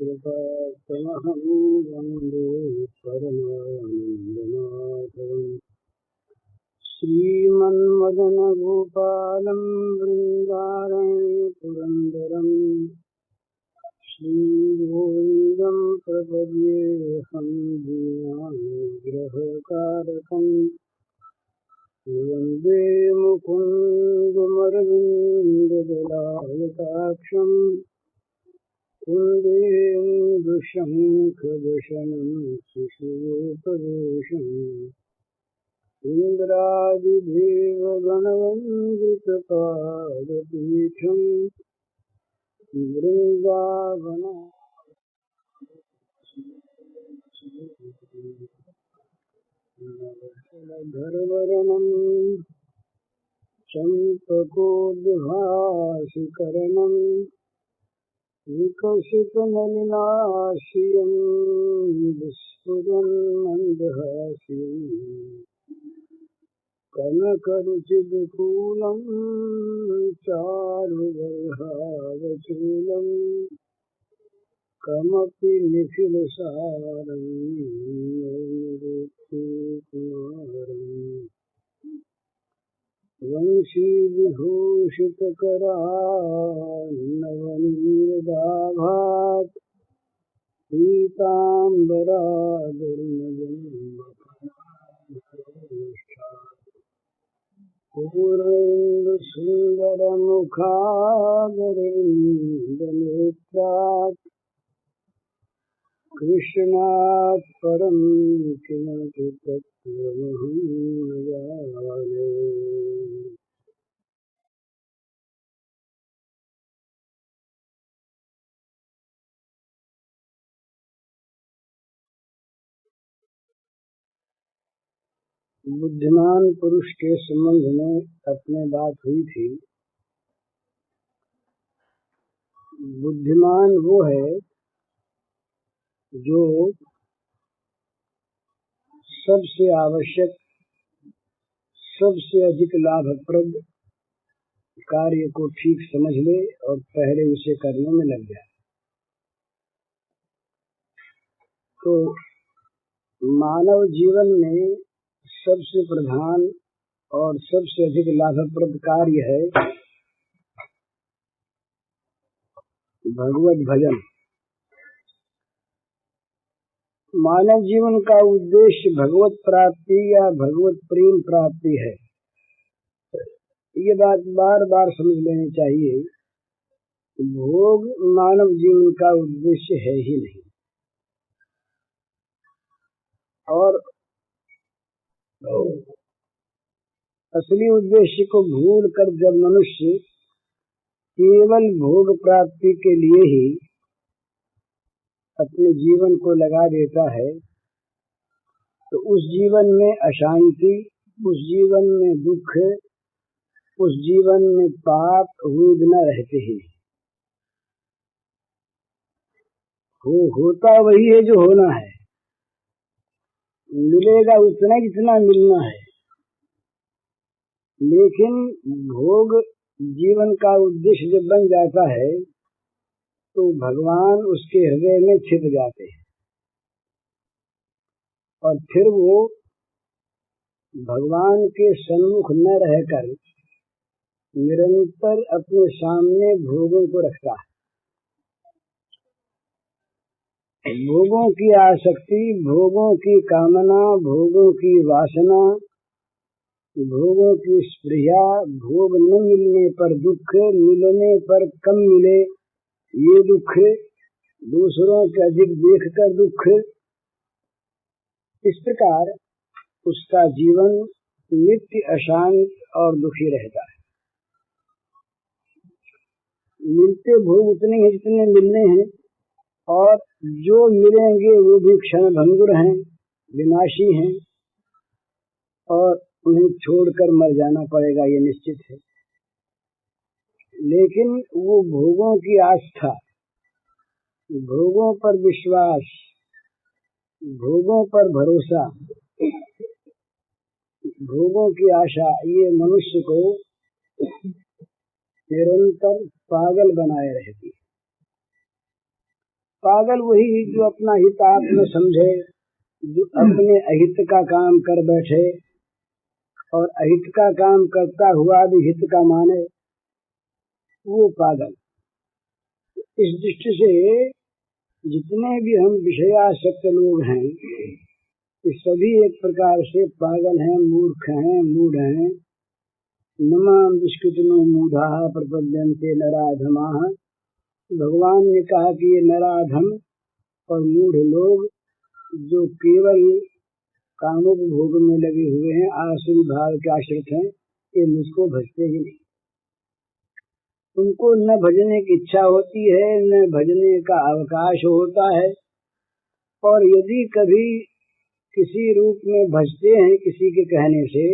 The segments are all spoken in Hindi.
कृपातमहं वन्दे परमानन्दमाधवम् श्रीमन्मदनगोपालं वृन्दारण्य पुरन्दरम् श्रीगोविन्दं प्रपद्येऽहं दीनानुग्रहकारकम् वन्दे मुकुन्दमरविन्ददलायताक्षम् कुन्देन्दुशङ्खदशनं शिशुपदेशम् इन्द्रादिदेवगणवन्दितपादपीठम् वृन्दावन नवकलधरवरणं चम्पकोद्भासिकरणं विकसितनलिनाशियं विस्फुरन्मन्दहास्यम् कनकरुचिदुकूलं चारुगर्भावचूलम् कमपि निखिलसारं वंशीविभूषितकरान्नवनीरदाभात् पूर्णेन्दुसुन्दरमुखादरेन्दनेत्रात् कृष्णात् परं किमपि तत्त्वमहं न जाने। बुद्धिमान पुरुष के संबंध में अपने बात हुई थी। बुद्धिमान वो है जो सबसे आवश्यक, सबसे अधिक लाभप्रद कार्य को ठीक समझ ले और पहले उसे करने में लग जाए। तो मानव जीवन में सबसे प्रधान और सबसे अधिक लाभप्रद कार्य है भगवत भजन। मानव जीवन का उद्देश्य भगवत प्राप्ति या भगवत प्रेम प्राप्ति है। ये बात बार बार समझ लेनी चाहिए। भोग मानव जीवन का उद्देश्य है ही नहीं। और असली उद्देश्य को भूल कर जब मनुष्य केवल भोग प्राप्ति के लिए ही अपने जीवन को लगा देता है तो उस जीवन में अशांति, उस जीवन में दुख, उस जीवन में पाप उम्मीद न रहते ही। होता वही है जो होना है, मिलेगा उतना जितना मिलना है। लेकिन भोग जीवन का उद्देश्य जब बन जाता है तो भगवान उसके हृदय में छिप जाते हैं और फिर वो भगवान के सन्मुख न रहकर निरंतर अपने सामने भोगों को रखता है। भोगों की आसक्ति, भोगों की कामना, भोगों की वासना, भोगों की स्पृहा, भोग न मिलने पर दुख, मिलने पर कम मिले ये दुख, दूसरों के अधिक देखकर दुख, इस प्रकार उसका जीवन नित्य अशांत और दुखी रहता है। मिलते भोग उतने हैं जितने मिलने हैं और जो मिलेंगे वो भी क्षण भंगुर हैं, विनाशी हैं और उन्हें छोड़कर मर जाना पड़ेगा, ये निश्चित है। लेकिन वो भोगों की आस्था, भोगों पर विश्वास, भोगों पर भरोसा, भोगों की आशा, ये मनुष्य को निरंतर पागल बनाए रहती है। पागल वही जो अपना हित आप न समझे, जो अपने अहित का काम कर बैठे और अहित का काम करता हुआ भी हित का माने, वो पागल। इस दृष्टि से जितने भी हम विषयासक्त लोग हैं, ये सभी एक प्रकार से पागल हैं, मूर्ख हैं, मूढ़ हैं। नमाम दुष्कृतिनो मूढ़ाः प्रपद्यन्ते नराधमाः। भगवान ने कहा कि ये नराधम और मूढ़ लोग जो केवल कामोपभोग में लगे हुए हैं, आसुरी भाव के आश्रित हैं, ये मुझको भजते ही नहीं। उनको न भजने की इच्छा होती है, न भजने का अवकाश होता है, और यदि कभी किसी रूप में भजते हैं किसी के कहने से,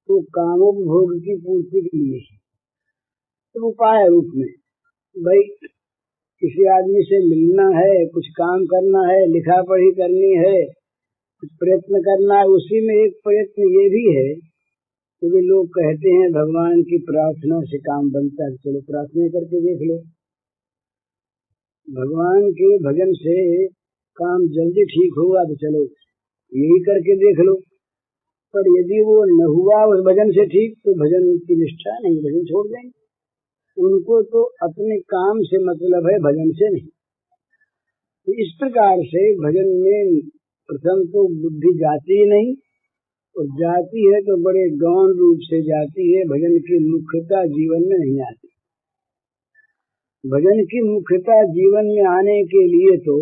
तो कामोपभोग की पूर्ति के लिए, तो उपाय रूप में, भाई किसी आदमी से मिलना है, कुछ काम करना है, लिखा पढ़ी करनी है, कुछ प्रयत्न करना है, उसी में एक प्रयत्न ये भी है कि वे लोग कहते हैं भगवान की प्रार्थना से काम बनता है, चलो प्रार्थना करके देख लो। भगवान के भजन से काम जल्दी ठीक होगा तो चलो यही करके देख लो। पर यदि वो न हुआ उस भजन से ठीक, तो भजन की निष्ठा नहीं, भजन छोड़ देंगे। उनको तो अपने काम से मतलब है, भजन से नहीं। तो इस प्रकार से भजन में प्रथम तो बुद्धि जाती ही नहीं, और जाती है तो बड़े गौण रूप से जाती है, भजन की मुख्यता जीवन में नहीं आती। भजन की मुख्यता जीवन में आने के लिए तो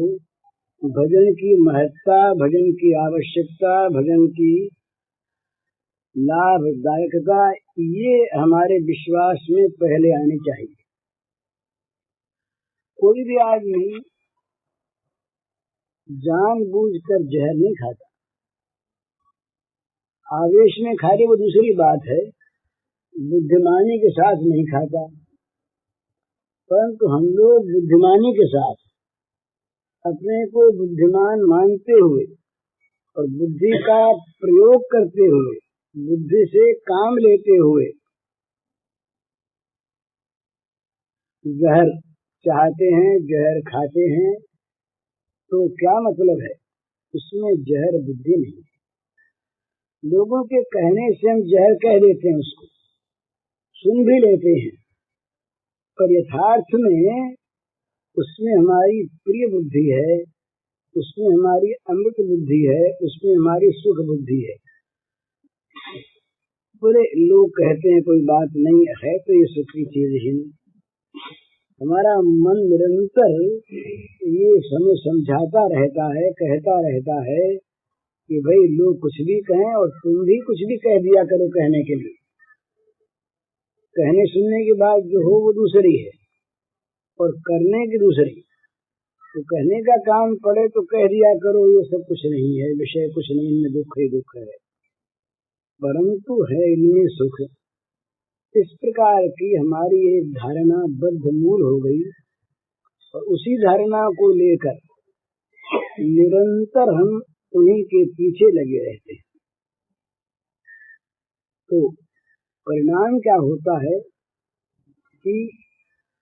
भजन की महत्ता, भजन की आवश्यकता, भजन की लाभदायकता, ये हमारे विश्वास में पहले आनी चाहिए। कोई भी आदमी जानबूझकर जहर नहीं खाता, आवेश में खा ले वो दूसरी बात है, बुद्धिमानी के साथ नहीं खाता। परंतु हम लोग बुद्धिमानी के साथ अपने को बुद्धिमान मानते हुए और बुद्धि का प्रयोग करते हुए, बुद्धि से काम लेते हुए जहर चाहते हैं, जहर खाते हैं, तो क्या मतलब है? उसमें जहर बुद्धि नहीं। लोगों के कहने से हम जहर कह देते हैं, उसको सुन भी लेते हैं, पर यथार्थ में उसमें हमारी प्रिय बुद्धि है, उसमें हमारी अमृत बुद्धि है, उसमें हमारी सुख बुद्धि है। पूरे लोग कहते हैं कोई बात नहीं है तो ये सुख की चीज ही नहीं। हमारा मन निरंतर ये समझाता रहता है, कहता रहता है कि भाई लोग कुछ भी कहें और तुम भी कुछ भी कह दिया करो कहने के लिए। कहने सुनने की बात जो हो वो दूसरी है और करने की दूसरी। तो कहने का काम पड़े तो कह दिया करो ये सब कुछ नहीं है, विषय कुछ नहीं, इनमें दुख ही दुख है, परंतु है इनमें सुख। इस प्रकार की हमारी एक धारणा बद्ध मूल हो गई, और उसी धारणा को लेकर निरंतर हम उन्हीं के पीछे लगे रहते हैं। तो परिणाम क्या होता है कि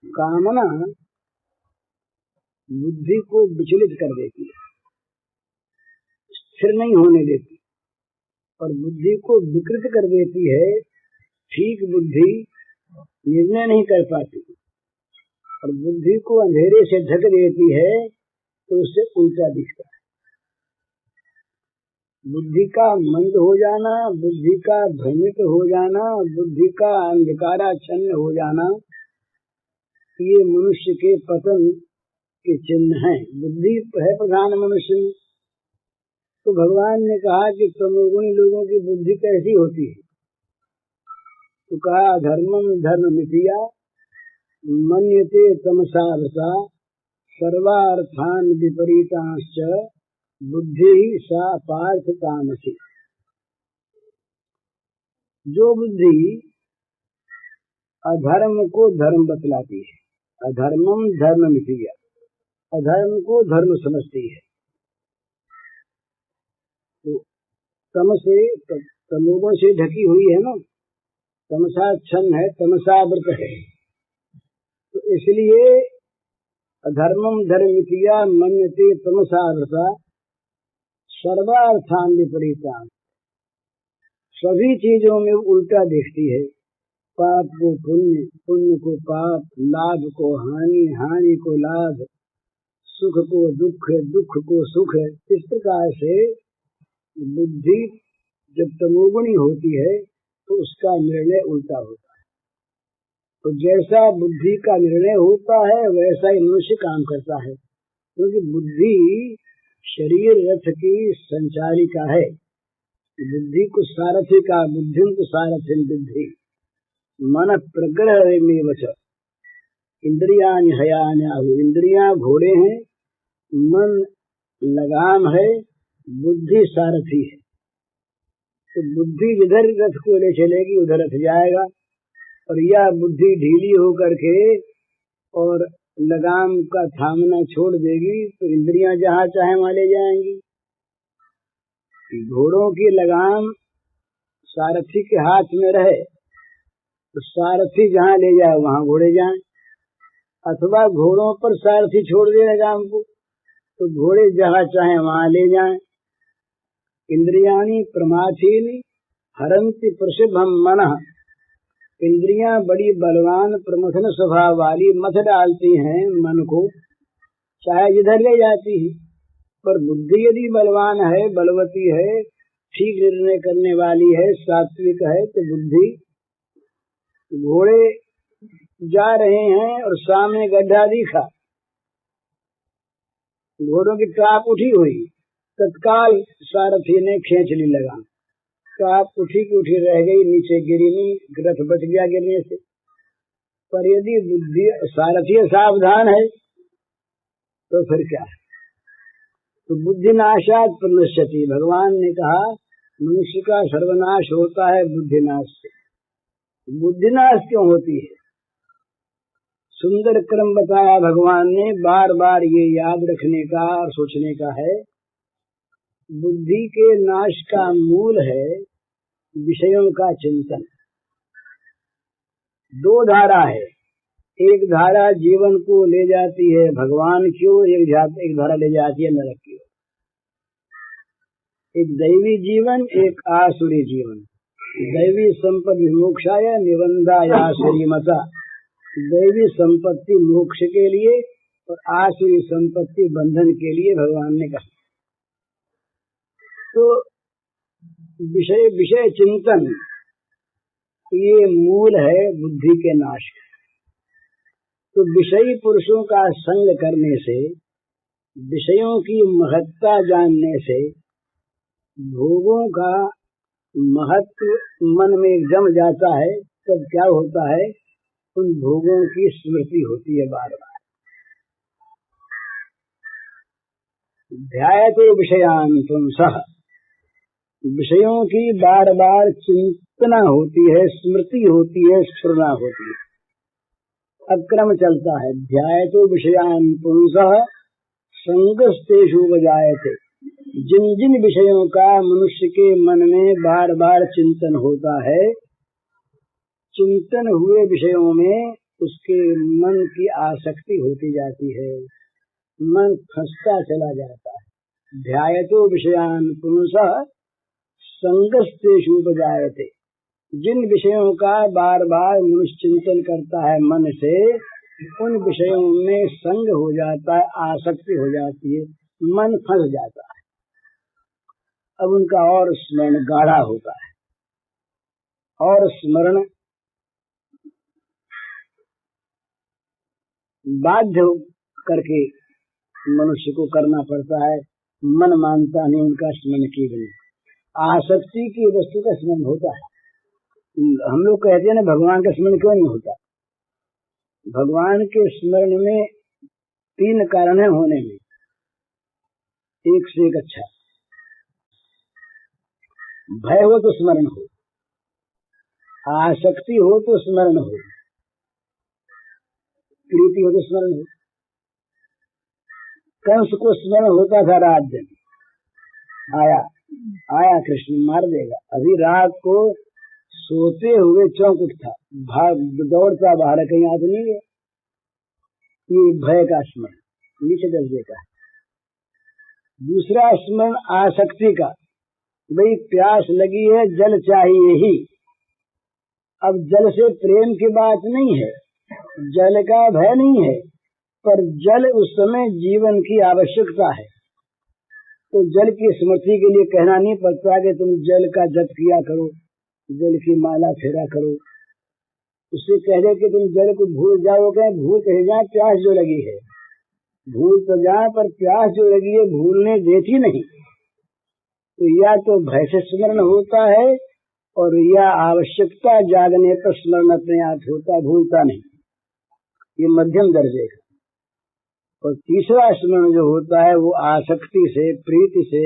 कामना बुद्धि को विचलित कर देती है, स्थिर नहीं होने देती, और बुद्धि को विकृत कर देती है। ठीक बुद्धि निर्णय नहीं कर पाती, और बुद्धि को अंधेरे से ढक देती है, तो उससे उल्टा दिखता है। बुद्धि का मंद हो जाना, बुद्धि का भ्रमित हो जाना, बुद्धि का अंधकाराच्छन्न हो जाना, ये मनुष्य के पतन के चिन्ह हैं। बुद्धि है प्रधान मनुष्य में। तो भगवान ने कहा कि तमोगुणी लोगों की बुद्धि कैसी होती है? तो कहा धर्मम धर्ममितिया मन्यते तमसावृता सर्वार्थान विपरीतांश्च बुद्धि सा पार्थ तामसी। जो बुद्धि अधर्म को धर्म बतलाती है, अधर्मम धर्ममितिया, अधर्म को धर्म समझती है, तो तम से तमोगुण से ढकी हुई है ना, तमसाच्छन्न है, तमसावृत है। तो इसलिए अधर्मम धर्मितिया मन्यते तमसारसा सर्वार्थान विपरीतान। सभी चीजों में उल्टा देखती है। पाप को पुण्य, पुण्य को पाप, लाभ को हानि, हानि को लाभ, सुख को दुख, दुख को सुख। इस प्रकार से बुद्धि जब तमोगुणी होती है तो उसका निर्णय उल्टा होता है। तो जैसा बुद्धि का निर्णय होता है वैसा ही मनुष्य काम करता है, क्योंकि बुद्धि शरीर रथ की संचारिका है। बुद्धि को सारथी का, बुद्धिं को सारथिं बुद्धि मन प्रग्रह में वच इंद्रियानि हयानि आहु। इंद्रियां घोड़े हैं, मन लगाम है, बुद्धि सारथी है। तो बुद्धि जिधर रथ को ले चलेगी उधर रथ जाएगा, और यह बुद्धि ढीली होकर के और लगाम का थामना छोड़ देगी तो इंद्रियां जहाँ चाहे वहाँ ले जाएंगी। घोड़ों की लगाम सारथी के हाथ में रहे तो सारथी जहाँ ले जाए वहाँ घोड़े जाएं, अथवा घोड़ों पर सारथी छोड़ दे लगाम को तो घोड़े जहाँ चाहे वहाँ ले जाएं। इंद्रियाणि प्रमाथीनि हरन्ति प्रसिद्धम मनः। इंद्रियां बड़ी बलवान प्रमथन स्वभाव वाली मथ डालती हैं मन को, चाहे जिधर ले जाती है। पर बुद्धि यदि बलवान है, बलवती है, ठीक निर्णय करने वाली है, सात्विक है, तो बुद्धि, घोड़े जा रहे हैं और सामने गड्ढा दिखा, घोड़ों की टाप उठी हुई, तत्काल सारथी ने खींच ली लगाम, टाप उठी की उठी रह गई, नीचे गिरी नहीं, रथ बच गया गिरने से। पर यदि बुद्धि सारथी सावधान है तो फिर क्या है? तो बुद्धि नाशात प्रणश्यति। भगवान ने कहा मनुष्य का सर्वनाश होता है बुद्धिनाश से। बुद्धिनाश क्यों होती है? सुंदर क्रम बताया भगवान ने, बार बार ये याद रखने का और सोचने का है। बुद्धि के नाश का मूल है विषयों का चिंतन। दो धारा है, एक धारा जीवन को ले जाती है भगवान की ओर, एक धारा ले जाती है नरक की ओर। एक दैवी जीवन, एक आसुरी जीवन। दैवी संपत्ति मोक्षाय निबंधाया श्रीमता। दैवी संपत्ति मोक्ष के लिए और आसुरी संपत्ति बंधन के लिए भगवान ने कहा। तो विषय चिंतन ये मूल है बुद्धि के नाश का। तो विषयी पुरुषों का संग करने से, विषयों की महत्ता जानने से भोगों का महत्व मन में जम जाता है। तब क्या होता है? उन भोगों की स्मृति होती है बार बार। ध्यायते विषयान् पुंसः। विषयों की बार बार चिंतना होती है, स्मृति होती है, स्फुरना होती है, अक्रम चलता है। ध्यायतो विषयान् पुंसः संगस्तेषु उपजायते। जिन जिन विषयों का मनुष्य के मन में बार बार चिंतन होता है, चिंतन हुए विषयों में उसके मन की आसक्ति होती जाती है, मन फंसता चला जाता है। ध्यायतो विषयान् पुंसः संगस्तेषु उपजायते। जिन विषयों का बार बार मनुष्य चिंतन करता है मन से, उन विषयों में संग हो जाता है, आसक्ति हो जाती है, मन फंस जाता है। अब उनका और स्मरण गाढ़ा होता है, और स्मरण बाध्य करके मनुष्य को करना पड़ता है। मन मानता नहीं उनका स्मरण की बिना। आसक्ति की वस्तु का स्मरण होता है। हम लोग कहते हैं ना भगवान का स्मरण क्यों नहीं होता? भगवान के स्मरण में तीन कारण है होने में, एक से एक अच्छा। भय हो तो स्मरण हो, आसक्ति हो तो स्मरण हो, प्रीति हो तो स्मरण हो। कंस को स्मरण होता था रात दिन, आया कृष्ण मार देगा। अभी रात को सोते हुए चौंक उठता, दौड़ता बाहर, कहीं आ तो नहीं गया। ये भय का स्मरण नीचे दर्जे का है। दूसरा स्मरण आसक्ति का, भाई प्यास लगी है, जल चाहिए ही। अब जल से प्रेम की बात नहीं है, जल का भय नहीं है, पर जल उस समय जीवन की आवश्यकता है। तो जल की स्मृति के लिए कहना नहीं पड़ता कि तुम जल का जप किया करो, जल की माला फेरा करो। उससे कह दे कि तुम जल को भूल जाओगे, भूल कहे जाए प्यास जो लगी है, भूल तो जाए पर प्यास जो लगी है भूलने देती नहीं। तो या तो भय से स्मरण होता है और या आवश्यकता जागने पर स्मरण अपने आप होता, भूलता नहीं। ये मध्यम दर्जे का। और तीसरा स्मरण जो होता है वो आसक्ति से, प्रीति से,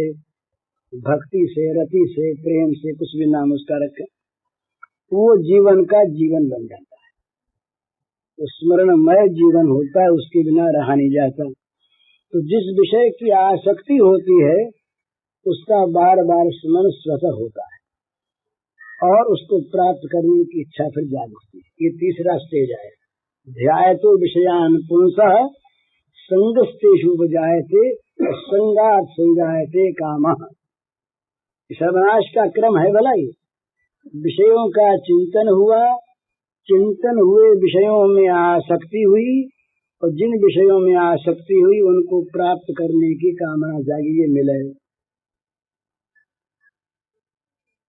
भक्ति से, रति से, प्रेम से, कुछ भी नाम उसका रखें, वो जीवन का जीवन बन जाता है। तो स्मरणमय जीवन होता है, उसके बिना रहा नहीं जाता। तो जिस विषय की आसक्ति होती है उसका बार बार स्मरण स्वतः होता है और उसको प्राप्त करने की इच्छा फिर जाग उठती है। ये तीसरा स्टेज है। ध्यायतो विषयान् पुंसः संगस्तेषु उपजायते संगात् संजायते कामः। सर्वनाश का क्रम है भला ये। विषयों का चिंतन हुआ, चिंतन हुए विषयों में आसक्ति हुई और जिन विषयों में आसक्ति हुई उनको प्राप्त करने की कामना जागी, ये मिले।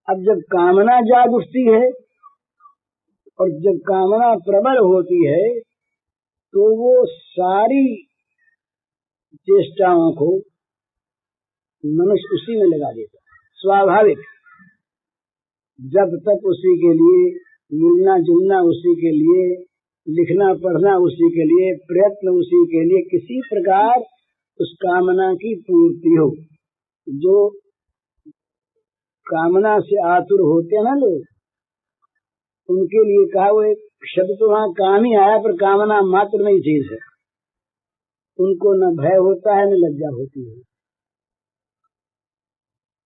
अब जब कामना जाग उठती है और जब कामना प्रबल होती है तो वो सारी चेष्टाओं को मनुष्य उसी में लगा देता है, स्वाभाविक। जब तक उसी के लिए, मिलना जुलना उसी के लिए, लिखना पढ़ना उसी के लिए, प्रयत्न उसी के लिए, किसी प्रकार उस कामना की पूर्ति हो। जो कामना से आतुर होते हैं ना लोग, उनके लिए कहा वो एक शब्द तो वहाँ काम ही आया, पर कामना मात्र नहीं चीज है। उनको न भय होता है न लज्जा होती है,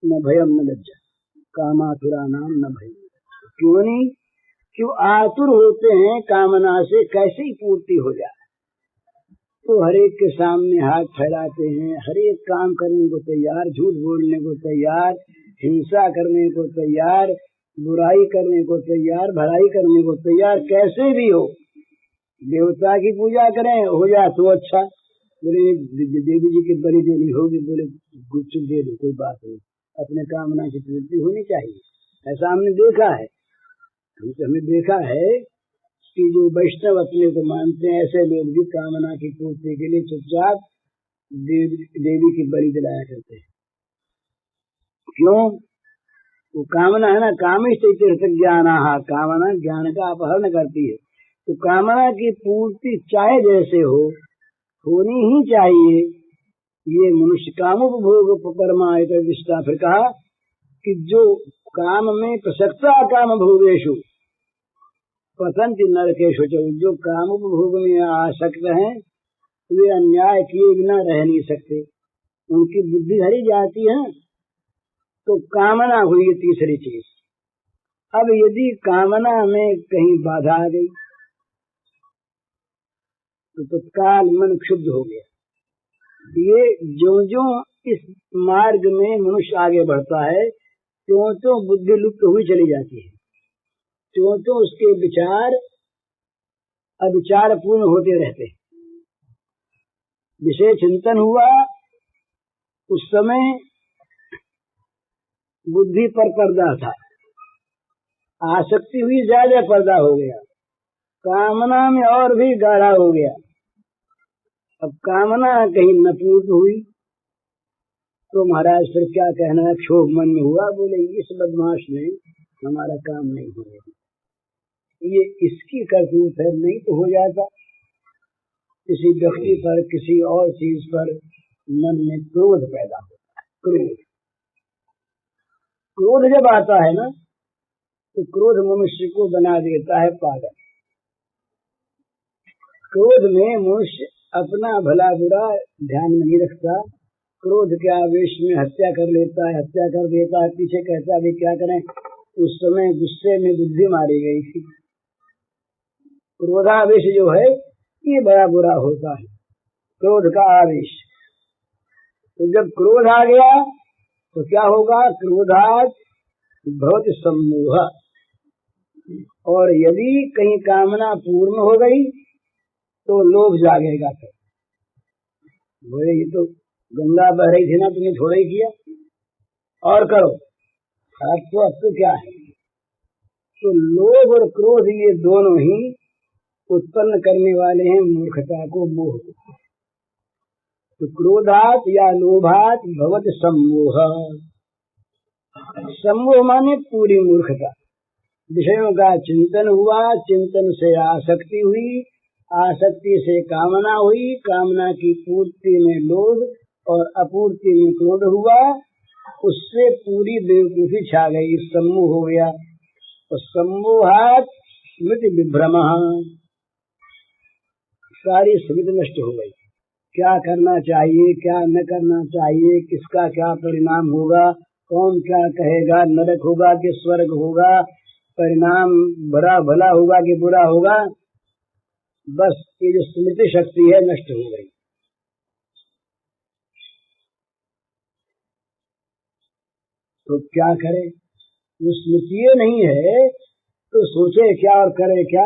न भयम न लज्जा, कामातुरा नाम न भय। क्यों नहीं? क्यों आतुर होते हैं कामना से कैसे ही पूर्ति हो जाए। तो हरेक के सामने हाथ फैलाते हैं, हरेक काम करने को तैयार, झूठ बोलने को तैयार, हिंसा करने को तैयार, बुराई करने को तैयार, भलाई करने को तैयार, कैसे भी हो। देवता की पूजा करें, हो जाए तो अच्छा, बोले देवी जी की बलि देनी होगी, बोले गुपचुप दे दो, कोई बात नहीं, अपने कामना की पूर्ति होनी चाहिए। ऐसा हमने देखा है, हमने देखा है कि जो वैष्णव अपने को मानते हैं ऐसे लोग भी कामना की पूर्ति के लिए चुपचाप देवी की बलि दिलाया करते हैं। क्यों? वो कामना है ना, कामिष्ट तीर्थ ज्ञान, कामना ज्ञान का अपहरण करती है। तो कामना की पूर्ति चाहे जैसे हो, होनी ही चाहिए। ये मनुष्य कामोपभोग परमायत विष्टा। फिर कहा कि जो काम में प्रसक्ता काम भोगेशु पतंति नरकेशु, जो कामोपभोग में आसक्त हैं वे अन्याय किए बिना रह नहीं सकते, उनकी बुद्धि हरी जाती है। तो कामना हुई तीसरी चीज। अब यदि कामना में कहीं बाधा आ गई तो तत्काल मन क्षुब्ध हो गया। ये जो जो इस मार्ग में मनुष्य आगे बढ़ता है त्यों तो बुद्धि लुप्त हुई चली जाती है, त्यों तो उसके विचार अविचार पूर्ण होते रहते। विषय चिंतन हुआ, उस समय बुद्धि पर पर्दा था, आसक्ति हुई, ज्यादा पर्दा हो गया, कामना में और भी गाढ़ा हो गया। अब कामना कहीं न पूर्ण हुई तो महाराज फिर क्या कहना है, क्षोभ मन में हुआ, बोले इस बदमाश ने हमारा काम नहीं होगा, ये इसकी करतूत है, नहीं तो हो जाता। किसी व्यक्ति पर, किसी और चीज पर मन में क्रोध पैदा होता है। क्रोध जब आता है ना तो क्रोध मनुष्य को बना देता है पागल। क्रोध में मनुष्य अपना भला बुरा ध्यान नहीं रखता, क्रोध के आवेश में हत्या कर लेता है, हत्या कर देता है, पीछे कहता है क्या करें, उस समय गुस्से में बुद्धि मारी गई थी। क्रोधावेश जो है ये बड़ा बुरा होता है, क्रोध का आवेश। तो जब क्रोध आ गया तो क्या होगा? क्रोधात भवति सम्मोह। और यदि कहीं कामना पूर्ण हो गई तो लोभ जागेगा। तो बोले ये तो गंगा बह रही थी ना, तुमने थोड़ा ही किया, और करो। अब तो क्या है? तो लोभ और क्रोध ये दोनों ही उत्पन्न करने वाले हैं मूर्खता को, मोह को। तो क्रोधात या लोभात भवति सम्मोह। सम्मोह माने पूरी मूर्खता। विषयों का चिंतन हुआ, चिंतन से आसक्ति हुई, आसक्ति से कामना हुई, कामना की पूर्ति में लोभ और अपूर्ति में क्रोध हुआ, उससे पूरी बेवकूफी छा गई, सम्मोह हो गया। और सम्मोहात स्मृति विभ्रम, सारी स्मृति नष्ट हो गई। क्या करना चाहिए, क्या न करना चाहिए, किसका क्या परिणाम होगा, कौन क्या कहेगा, नरक होगा कि स्वर्ग होगा, परिणाम बड़ा भला होगा कि बुरा होगा, बस ये जो स्मृति शक्ति है नष्ट हो गई। तो क्या करे? जो स्मृति नहीं है तो सोचे क्या और करे क्या?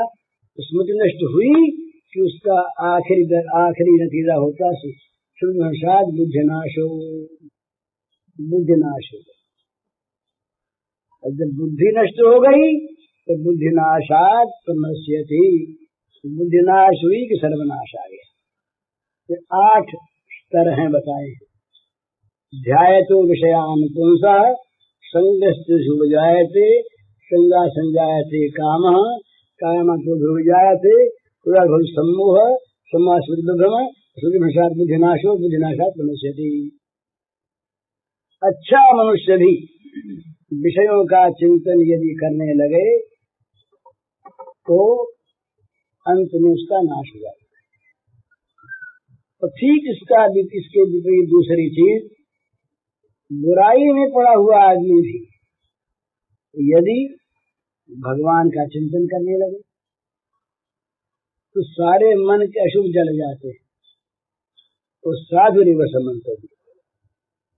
स्मृति नष्ट हुई कि उसका आखिरी नतीजा होता है शुद्धवशात बुद्धिनाशो। बुद्धिनाश। और जब बुद्धि नष्ट हो गई तो बुद्धिनाशात प्रणश्यति। बुद्धिनाश हुई कि सर्वनाश आ गया। तो 8 स्तर हैं बताए। ध्यायतो विषयान पुंसः संगस्तु विजायते, संगा संजायते कामः, कामतो विजायते, क्रोधो सम्मोह, सम्मोह विभ्रम, विभ्रमात् बुद्धिनाशो, बुद्धिनाशात् प्रणश्यति। अच्छा मनुष्य भी विषयों का चिंतन यदि करने लगे तो अंत में उसका नाश हो जाएगा। तो ठीक इसके विपरीत दूसरी चीज, बुराई में पड़ा हुआ आदमी भी यदि भगवान का चिंतन करने लगे तो सारे मन के अशुभ जल जाते हैं। तो साधु निवसमंतव्य,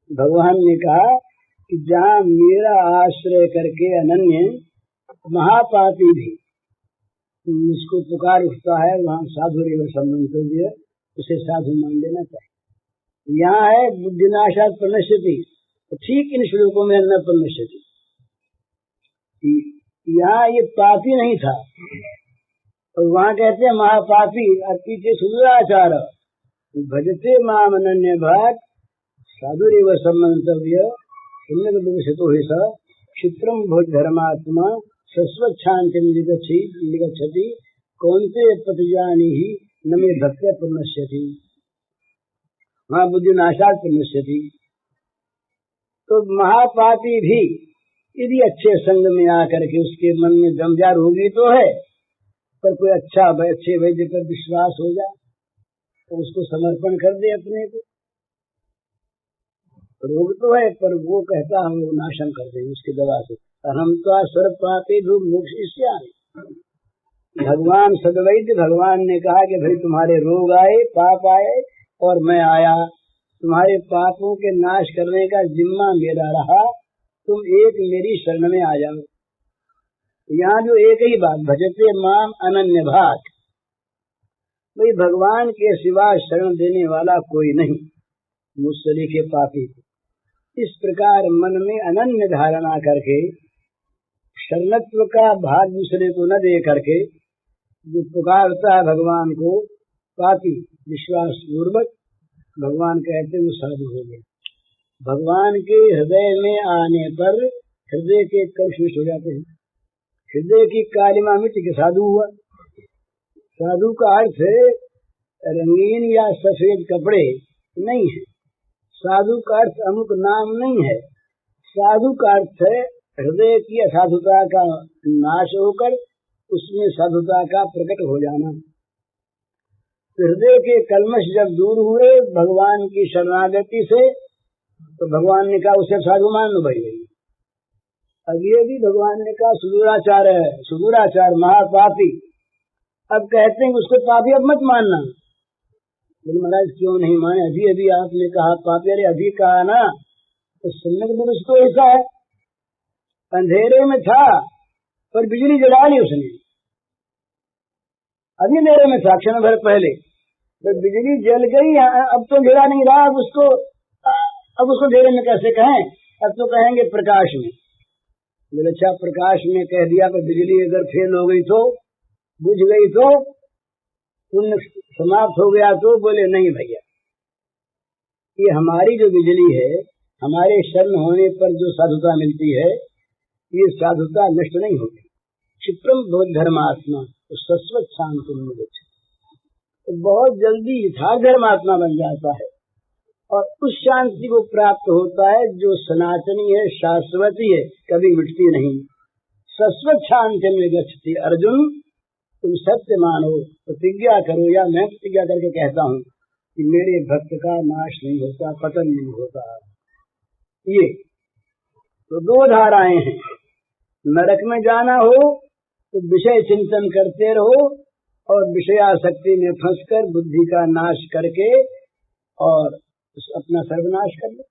भगवान ने कहा कि जहाँ मेरा आश्रय करके अनन्य महापापी भी उसको पुकार उठता है, वहाँ साधु निवसमंतव्य, उसे साधु मान लेना चाहिए। यहाँ है बुद्धिनाशात् प्रणश्यति, ठीक इन श्लोकों में न प्रणश्यति। यहाँ ये पापी नहीं था और वहाँ कहते हैं महापापी। और पीछे सुदुराचार भजते माम अनन्य भाग साधुरेव सम्मन्तव्य पुण्यविदुषितो हि स क्षिप्रम भोज धर्मात्मा सस्वच्छान्तिं निगच्छति कौन्ते प्रतिजानी ही न मे भक्त्या प्रणश्यति। वहाँ बुद्धिनाशात् प्रणश्यति। तो महापापी भी यदि अच्छे संग में आकर के उसके मन में जमजार होगी तो है, पर कोई अच्छे वैद्य पर विश्वास हो जाए तो उसको समर्पण कर दे अपने को। रोग तो है पर वो कहता हम वो नाशन कर दें उसकी दवा से। हम तो सर्व पापे धूप मोक्ष। भगवान सदवैद्य, भगवान ने कहा कि भाई तुम्हारे रोग आए, पाप आए और मैं आया, तुम्हारे पापों के नाश करने का जिम्मा मेरा रहा, तुम एक मेरी शरण में आ जाओ। यहाँ जो एक ही बात, भजते माम अनन्य भाग, भाई भगवान के सिवा शरण देने वाला कोई नहीं मुझसे लिखे पापी। इस प्रकार मन में अनन्य धारणा करके शरणत्व का भाग दूसरे को न दे करके जो पुकारता है भगवान को पापी विश्वास पूर्वक, भगवान कहते हैं वो साधु हो गए। भगवान के हृदय में आने पर हृदय के कलुष हो जाते हैं। हृदय की कालिमा मिट के साधु हुआ। साधु का अर्थ रंगीन या सफेद कपड़े नहीं है। साधु का अर्थ अमुक नाम नहीं है। साधु का अर्थ है हृदय की असाधुता का नाश होकर उसमें साधुता का प्रकट हो जाना। हृदय के कलमश जब दूर हुए भगवान की शरणागति से, तो भगवान ने कहा उसे साधु मान लो भाई। अब ये भी भगवान ने कहा सुदूराचार है, सुदूराचार महापापी। अब कहते हैं उसको पापी, अब मत मानना। बोले महाराज क्यों नहीं माने, अभी अभी आपने कहा पापी। अरे अभी कहा ना, तो सुनने के पुरुष तो ऐसा है, अंधेरे में था पर बिजली जला ली उसने, अभी अंधेरे में था क्षण भर पहले, तो बिजली जल गई। अब तो अंधेरा नहीं रहा, अब उसको अंधेरे में कैसे कहें, अब तो कहेंगे प्रकाश में। बोले अच्छा प्रकाश में कह दिया, पर बिजली अगर फेल हो गई तो, बुझ गई तो, पुण्य समाप्त हो गया तो? बोले नहीं भैया, ये हमारी जो बिजली है, हमारे शरण होने पर जो साधुता मिलती है, ये साधुता नष्ट नहीं होती। क्षिप्रम भवत धर्मात्मा तो शाश्वत शांति मिले, तो बहुत जल्दी यथार्थ धर्मात्मा बन जाता है और उस शांति को प्राप्त होता है जो सनातनी है, शाश्वती है, कभी मिटती नहीं। शाश्वत शांति में गच्छति। अर्जुन तुम सत्य मानो, प्रतिज्ञा करो, या मैं प्रतिज्ञा करके कहता हूँ कि मेरे भक्त का नाश नहीं होता, पतन नहीं होता। ये तो दो धाराएं हैं। नरक में जाना हो तो विषय चिंतन करते रहो और विषयासक्ति में फंसकर बुद्धि का नाश करके और अपना सर्वनाश कर लो।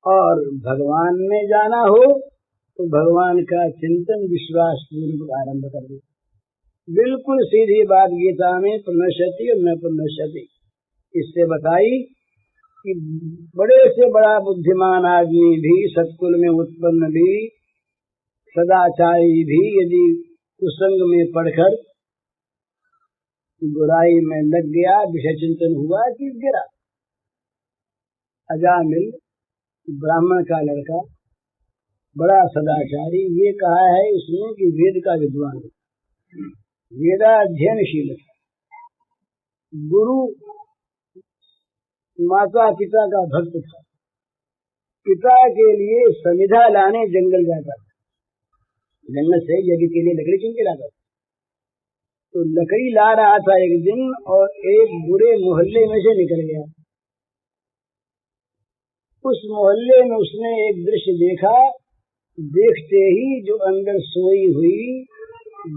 और भगवान में जाना हो तो भगवान का चिंतन विश्वास पूर्वक आरंभ कर दो। बिल्कुल सीधी बात गीता में प्रणश्यति और न प्रणश्यति इससे बताई कि बड़े से बड़ा बुद्धिमान आदमी भी, सत्कुल में उत्पन्न भी, सदाचारी भी, यदि कुसंग में पढ़कर बुराई में लग गया, विषय चिंतन हुआ कि गिरा। अजामिल ब्राह्मण का लड़का, बड़ा सदाचारी, ये कहा है इसने कि वेद का विद्वान, वेदाध्ययनशील था, गुरु माता पिता का भक्त था, पिता के लिए समिधा लाने जंगल जाता था, जंगल से यज्ञ के लिए लकड़ी चुन के लाता था। तो लकड़ी ला रहा था एक दिन और एक बुरे मोहल्ले में से निकल गया। उस मोहल्ले में उसने एक दृश्य देखा, देखते ही जो अंदर सोई हुई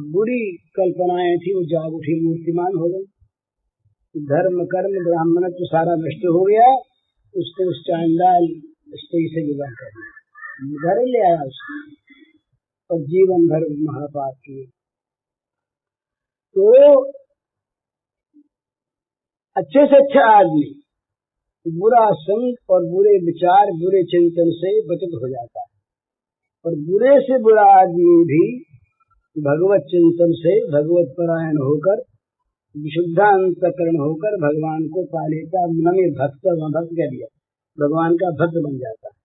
बुरी कल्पनाएं थी वो जाग उठी, मूर्तिमान हो गई। धर्म कर्म ब्राह्मण तो सारा नष्ट हो गया। उसने उस चांडाल स्त्री से विवाह कर दिया, घर ले आया उसने और जीवन भर महापाप किए। तो अच्छे से अच्छा आदमी बुरा संग और बुरे विचार, बुरे चिंतन से बचत हो जाता है, और बुरे से बुरा आदमी भी भगवत चिंतन से भगवत परायण होकर, विशुद्धांतकरण होकर भगवान को पा लेता। नमे भक्त, भक्त कह दिया, भगवान का भक्त बन जाता है,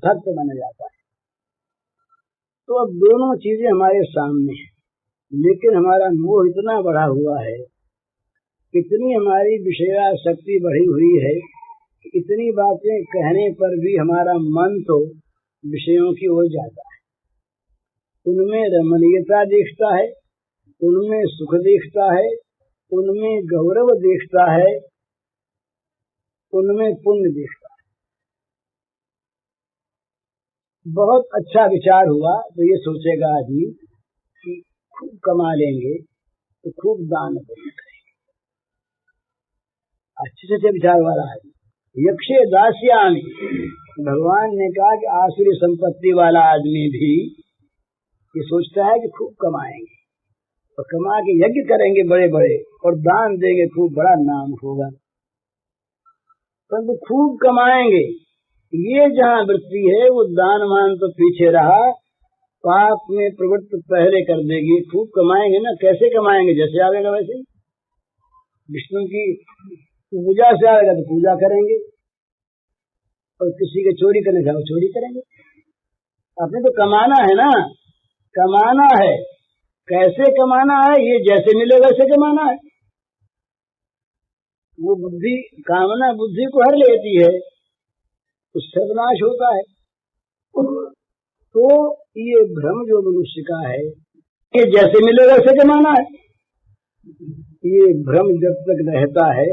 भक्त बन जाता है। तो अब दोनों चीजें हमारे सामने हैं, लेकिन हमारा मोह इतना बढ़ा हुआ है, इतनी हमारी विषयासक्ति बढ़ी हुई है, इतनी बातें कहने पर भी हमारा मन तो विषयों की ओर जाता है। उनमें रमणीयता देखता है, उनमें सुख देखता है, उनमें गौरव देखता है, उनमें पुण्य देखता है। बहुत अच्छा विचार हुआ तो ये सोचेगा आदमी कि खूब कमा लेंगे तो खूब दान पुण्य करेंगे। अच्छे से अच्छे विचार वाला है। यक्षे दास्यामि, भगवान ने कहा कि आसुरी संपत्ति वाला आदमी भी ये सोचता है कि खूब कमाएंगे और कमा के यज्ञ करेंगे बड़े बड़े और दान देंगे, खूब बड़ा नाम होगा। परंतु खूब कमाएंगे, ये जहाँ वृत्ति है वो दान मान तो पीछे रहा, पाप में प्रवृत्त पहले कर देगी। खूब कमाएंगे ना, कैसे कमाएंगे? जैसे आवेगा वैसे ही। विष्णु की पूजा से आएगा तो पूजा करेंगे, और किसी के चोरी करने जाओ चोरी करेंगे। आपने तो कमाना है ना, कमाना है। कैसे कमाना है? ये जैसे मिले वैसे कमाना है। वो बुद्धि, कामना बुद्धि को हर लेती है, तो सर्वनाश होता है। तो ये भ्रम जो मनुष्य का है, ये जैसे मिले वैसे कमाना है, ये भ्रम जब तक रहता है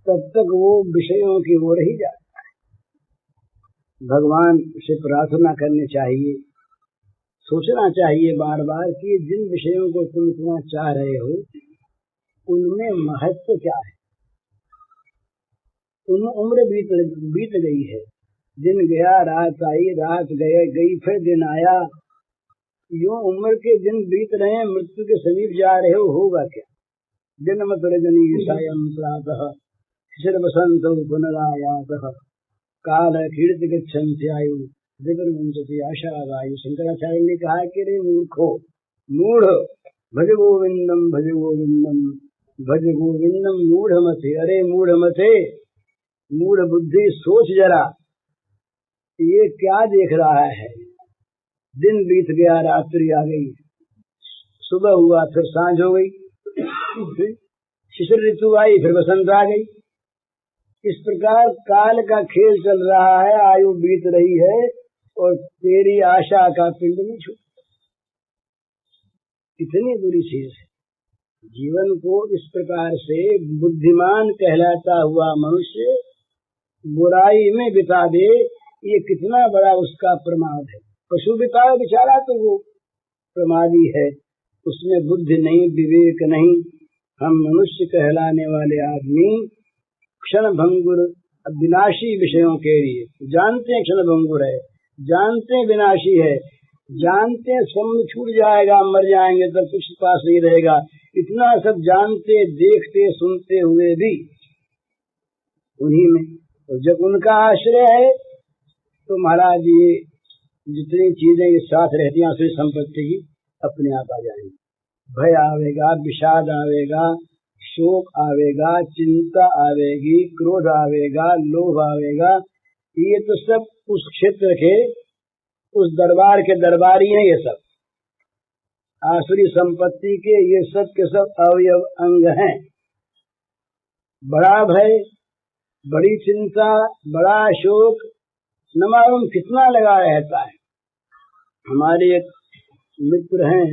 तब तक वो विषयों की ओर ही जाता है। भगवान से प्रार्थना करनी चाहिए, सोचना चाहिए बार बार कि जिन विषयों को तुम इतना चाह रहे हो उनमें महत्व क्या है। उम्र बीत गई है, दिन गया रात आई, रात गई फिर दिन आया, यूं उम्र के दिन बीत रहे हैं, मृत्यु के समीप जा रहे हो, होगा क्या। दिन मत रजनी सायं प्रातः शिशिर बसंत पुनरायातः काल कीर्ति गच्छन्ति आयु दिव्यमुंचति आशा वायु। शंकराचार्य ने कहा कि रे मूर्खो, मूढ़, भज गोविंदम भज गोविंदम भज गोविंदम मूढ़ मते। अरे मूढ़ मते, मूढ़ बुद्धि, सोच जरा ये क्या देख रहा है। दिन बीत गया, रात्रि आ गई, सुबह हुआ फिर सांझ हो गई, शिशिर ऋतु आई फिर बसंत आ गई। इस प्रकार काल का खेल चल रहा है, आयु बीत रही है और तेरी आशा का पिंड नहीं छूटा। कितनी बुरी चीज है। जीवन को इस प्रकार से बुद्धिमान कहलाता हुआ मनुष्य बुराई में बिता दे, ये कितना बड़ा उसका प्रमाद है। पशु बिताए बेचारा तो वो प्रमादी है, उसमें बुद्धि नहीं, विवेक नहीं। हम मनुष्य कहलाने वाले आदमी क्षण भंगुर विनाशी विषयों के लिए जानते हैं, क्षण भंगुर है, जानते हैं विनाशी है, जानते हैं स्वयं छूट जाएगा, मर जाएंगे तब कुछ पास नहीं रहेगा, इतना सब जानते, देखते, सुनते हुए भी उन्हीं में। और जब उनका आश्रय है तो महाराज ये जितनी चीजें ये साथ रहती हैं असली संपत्ति की, अपने आप आ जाएंगी। भय आवेगा, विषाद आवेगा, शोक आवेगा, चिंता आवेगी, क्रोध आवेगा, लोभ आवेगा, ये तो सब उस क्षेत्र के, उस दरबार के दरबारी हैं। ये सब आसुरी संपत्ति के ये सब के सब अवयव अंग हैं। बड़ा भय, बड़ी चिंता, बड़ा शोक न मालूम कितना लगा रहता है। हमारे एक मित्र हैं,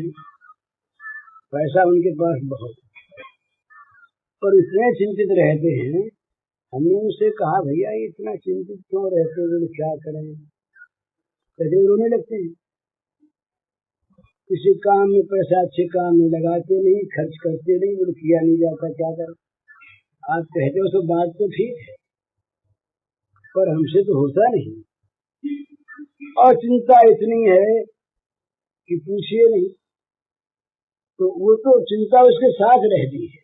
पैसा उनके पास बहुत, और इतने चिंतित रहते हैं। हमने उनसे कहा भैया ये इतना चिंतित क्यों रहते हो, क्या करें। कहते रोने लगते हैं। किसी काम में पैसा अच्छे काम में लगाते नहीं, खर्च करते नहीं, वो किया नहीं जाता, क्या करें। आप कहते हो तो बात तो ठीक है, पर हमसे तो होता नहीं। और चिंता इतनी है कि पूछिए नहीं। तो वो तो चिंता उसके साथ रहती है।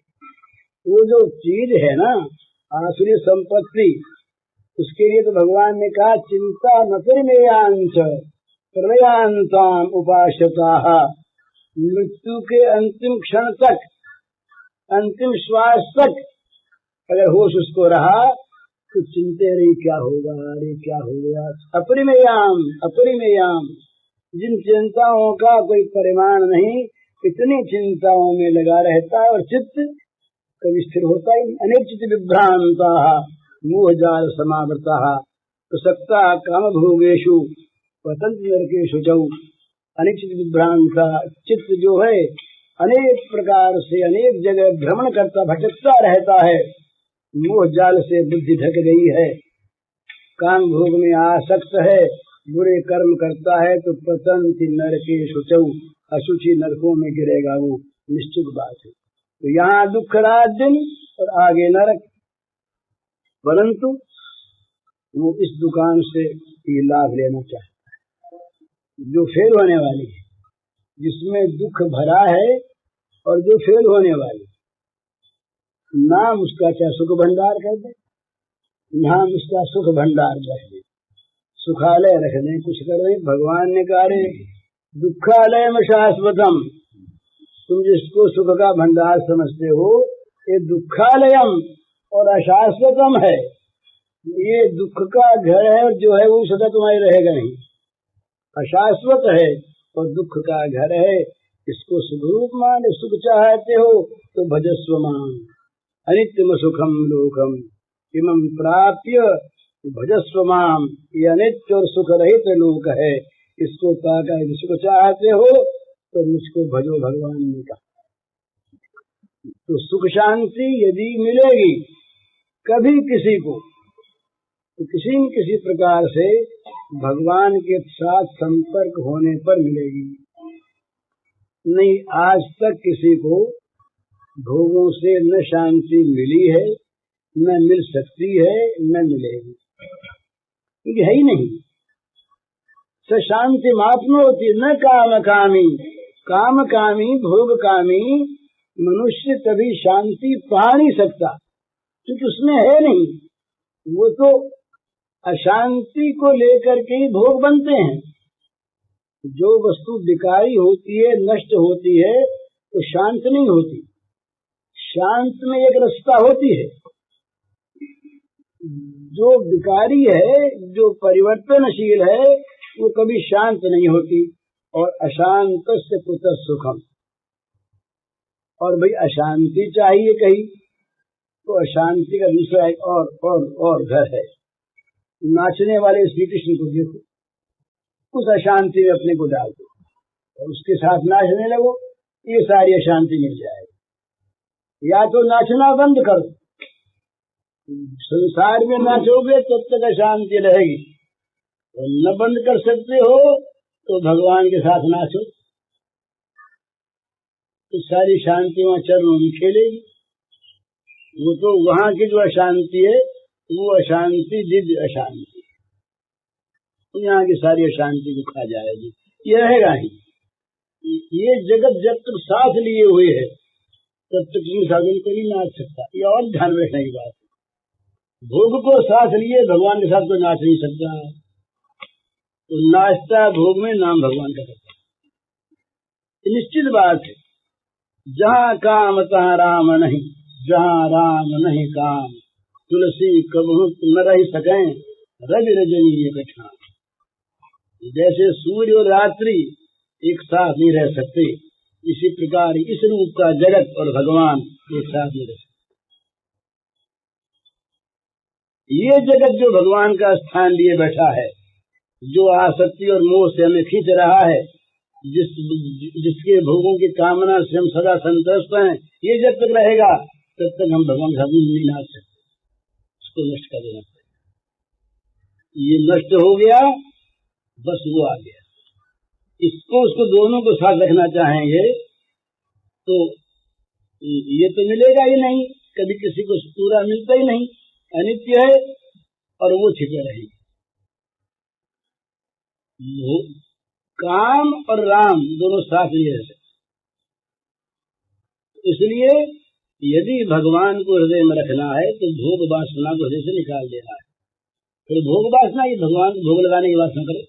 वो जो चीज है ना आसुरी संपत्ति, उसके लिए तो भगवान ने कहा चिंता न परिमेयांच प्रलयांताम उपासताः। मृत्यु के अंतिम क्षण तक, अंतिम श्वास तक अगर होश उसको रहा तो चिंते रही क्या होगा, अरे क्या हो गया। अपरिमेयाम, अपरिमेयाम, जिन चिंताओं का कोई परिमाण नहीं, इतनी चिंताओं में लगा रहता है और चित्त कभी स्थिर होता ही। अनेक चित्त विभ्रांता मोह जाल समावृता प्रसक्ता काम भोगेशु पतंति नरकेषु चौ। अनेक चित्त विभ्रांता, चित्त जो है अनेक प्रकार से अनेक जगह भ्रमण करता, भटकता रहता है। मोह जाल से बुद्धि ढक गई है, काम भोग में आसक्त है, बुरे कर्म करता है तो पतंति नरकेषु चौ, अशुचि नरकों में गिरेगा वो, निश्चित बात है। तो यहाँ दुख रात दिन और आगे नरक। परंतु वो इस दुकान से ये लाभ लेना चाहता है जो फेल होने वाली है, जिसमें दुख भरा है और जो फेल होने वाली। नाम उसका चाहे सुख भंडार कर दे, नाम उसका सुख भंडार कर दे, सुखालय रख दें, कुछ कर दे। भगवान ने कहा रे दुखालय में शाश्वतम, तुम जिसको सुख का भंडार समझते हो ये दुखालयम और अशाश्वतम है। ये दुख का घर है और जो है वो सदा तुम्हारे रहेगा नहीं, अशाश्वत है और दुख का घर है। इसको सुखरूप मान, सुख चाहते हो तो भजस्व मान। अनित्यम सुखम लोकम इमं प्राप्य भजस्व माम। ये अनित्य और सुख रहित लोक है, इसको पाकर यदि सुख चाहते हो तो मुझको भजो, भगवान ने कहा। तो सुख शांति यदि मिलेगी कभी किसी को, तो किसी न किसी प्रकार से भगवान के साथ संपर्क होने पर मिलेगी। नहीं, आज तक किसी को भोगों से न शांति मिली है, न मिल सकती है, न मिलेगी, क्योंकि है ही नहीं। स शांति मापनोति न काम कामी, काम कामी भोग कामी मनुष्य कभी शांति पा नहीं सकता, क्योंकि उसमें है नहीं। वो तो अशांति को लेकर के ही भोग बनते हैं। जो वस्तु विकारी होती है, नष्ट होती है, तो शांत नहीं होती। शांत में एक रसता होती है। जो विकारी है, जो परिवर्तनशील है, वो कभी शांत नहीं होती। और अशांत से कुतः सुखम। और भाई अशांति चाहिए कहीं, तो अशांति का दूसरा एक और घर है। नाचने वाले श्री कृष्ण को देखो, उस अशांति में अपने को डाल दो और उसके साथ नाचने लगो, ये सारी अशांति मिल जाएगी। या तो नाचना बंद करो, संसार में नाचोगे तब तक अशांति रहेगी, और न बंद कर सकते हो तो भगवान के साथ नाचो, तो सारी शांति वहाँ चरणों में खेलेगी। वो तो वहाँ की जो अशांति है, वो अशांति दिव्य अशांति, तो यहाँ की सारी अशांति को खा जाएगी, ये रहेगा ही। ये जगत जब तक साथ लिए हुए है तब तक साधन को नहीं नाच सकता। ये और ध्यान रखने की बात है। भोग को साथ लिए भगवान के साथ कोई नाच नहीं सकता, तो नाचता भोग में नाम भगवान का करता है। निश्चित बात है, जहाँ काम तहाँ राम नहीं, जहाँ राम नहीं काम, तुलसी कबहू न रह सके, रवि रजनी एकठान। जैसे सूर्य और रात्रि एक साथ नहीं रह सकते, इसी प्रकार इस रूप का जगत और भगवान एक साथ नहीं रह सकते। ये जगत जो भगवान का स्थान लिए बैठा है, जो आसक्ति और मोह से हमें खींच रहा है, जिसके भोगों की कामना से हम सदा संतुष्ट हैं, ये जब तक रहेगा तब तक हम भगवान का नहीं नाच सकते। उसको नष्ट कर देना पड़ेगा। ये नष्ट हो गया, बस वो आ गया। इसको उसको दोनों को साथ रखना चाहेंगे तो ये तो मिलेगा ही नहीं, कभी किसी को पूरा मिलता ही नहीं, अनित्य है और वो छिपे रहेंगे। काम और राम दोनों साथ ही है। इसलिए यदि भगवान को हृदय में रखना है तो भोग वासना को हृदय से निकाल देना है। फिर भोग वासना, ये भगवान को भोग लगाने की वासना करे,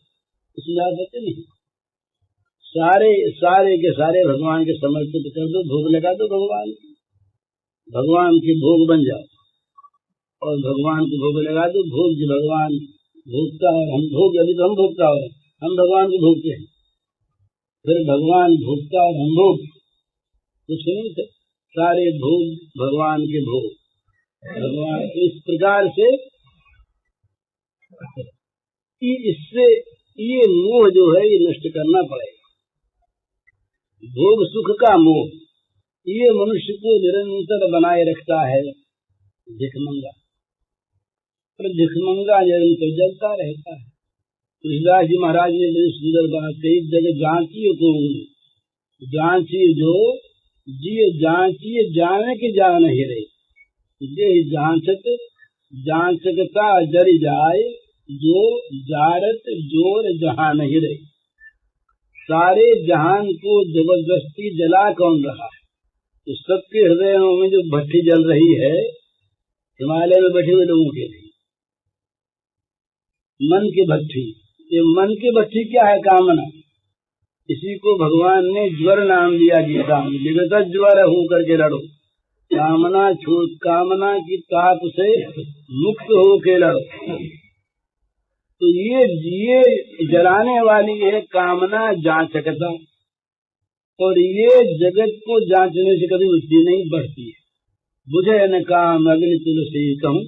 इसमें आते नहीं। सारे के सारे भगवान के समर्पित कर दो, भोग लगा दो भगवान के भोग बन जाओ और भगवान को भोग लगा दो। भोग जो भगवान भोगता है, हम भोग, अभी तो हम भोगता हो, हम भगवान को भोगते हैं। फिर भगवान भोगता और हम भोग, कुछ नहीं थे, सारे भोग भगवान के भोग। भगवान इस प्रकार से इससे ये मोह जो है ये नष्ट करना पड़ेगा। भोग सुख का मोह, ये मनुष्य को निरंतर बनाए रखता है भिखमंगा, पर भिखमंगा निरंतर जलता रहता है। तुलसीदास जी महाराज ने बड़ी सुंदर बात कही, जगह जांचिए को जांचिए जो जिये जांचिए जाने के जान ही रहे, जे जांचत जांचकता जरी जाए, जो जारत जोर जहां नहीं रहे। सारे जहान को जबरदस्ती जला कौन रहा है? तो सबके हृदयों में जो भट्टी जल रही है, हिमालय में बैठे हुए लोगों के लिए मन की भट्टी। ये मन की भट्टी क्या है? कामना। इसी को भगवान ने ज्वर नाम दिया गीता में, विगत ज्वर हो करके लड़ो, कामना की ताप से मुक्त हो के लड़ो। तो ये जलाने वाली है कामना जांचकता, और ये जगत को जांचने से कभी बुद्धि नहीं बढ़ती है। बुझे न काम अग्नि तुलसी कहूँ,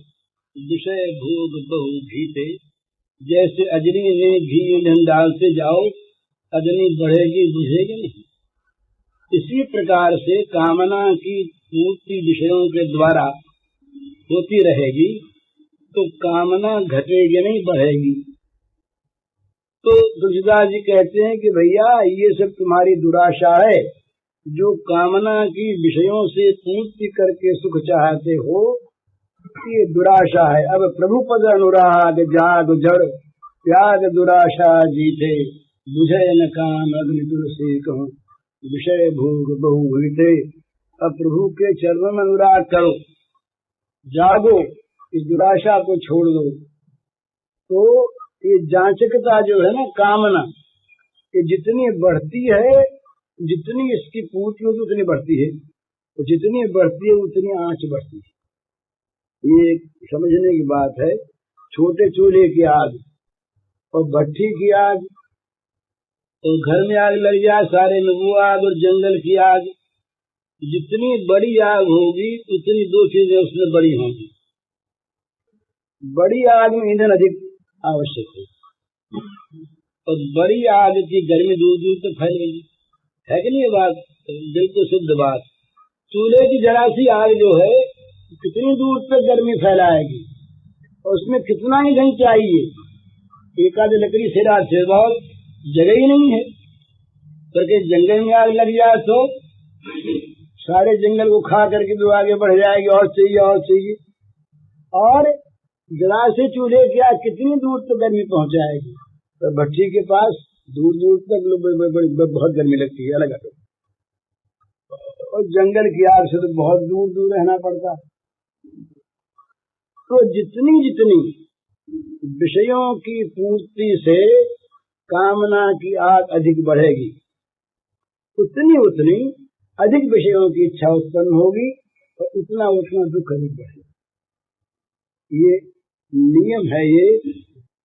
विषय भोग बहु भीते। जैसे अग्नि में घी ईंधन डालते जाओ, अग्नि बढ़ेगी बुझेगी नहीं। इसी प्रकार से कामना की मूर्ति विषयों के द्वारा होती रहेगी तो कामना घटेगी नहीं, बढ़ेगी। तो तुलसीदास जी कहते हैं कि भैया ये सब तुम्हारी दुराशा है, जो कामना की विषयों से पूर्ति करके सुख चाहते हो, ये दुराशा है। अब प्रभु पद अनुराग जाग जड़ त्याग दुराशा जीते, बुझे न काम अग्नि तुलसी कहूँ विषय भोग बहु हुईते। अब प्रभु के चरणों में अनुराग करो, जागो, इस दुराशा को छोड़ दो। तो ये जांचकता जो है ना, कामना, ये जितनी बढ़ती है, जितनी इसकी पूर्ति होती उतनी बढ़ती है, तो जितनी बढ़ती है उतनी आंच बढ़ती है। ये समझने की बात है। छोटे चूल्हे की आग और भट्टी की आग, तो घर में आग लग जाए सारे में वो आग, और जंगल की आग, जितनी बड़ी आग होगी उतनी दो चीजें उसमें बड़ी होंगी। बड़ी आग में ईंधन अधिक आवश्यक है, और बड़ी आग की गर्मी दूर दूर तक फैलेगी, है कि नहीं? ये बात बिल्कुल शुद्ध बात। चूल्हे की जरा सी आग जो है कितनी दूर तक गर्मी फैलाएगी, और उसमें कितना ईंधन चाहिए। एक आध लकड़ी से रात से बहुत जगह ही नहीं है, करके जंगल में आग लग जाए तो सारे जंगल को खा करके तो आगे बढ़ जाएगी, और चाहिए और चाहिए। और जरा से चूल्हे की आग कितनी दूर तक गर्मी पहुंचाएगी। तो भट्टी के पास दूर दूर तक बहुत गर्मी लगती है, अलग अलग। और जंगल की आग से तो बहुत दूर दूर रहना पड़ता। तो जितनी जितनी विषयों की पूर्ति से कामना की आग अधिक बढ़ेगी, उतनी उतनी अधिक विषयों की इच्छा उत्पन्न होगी, और उतना उतना दुख अधिक बढ़ेगा। ये नियम है।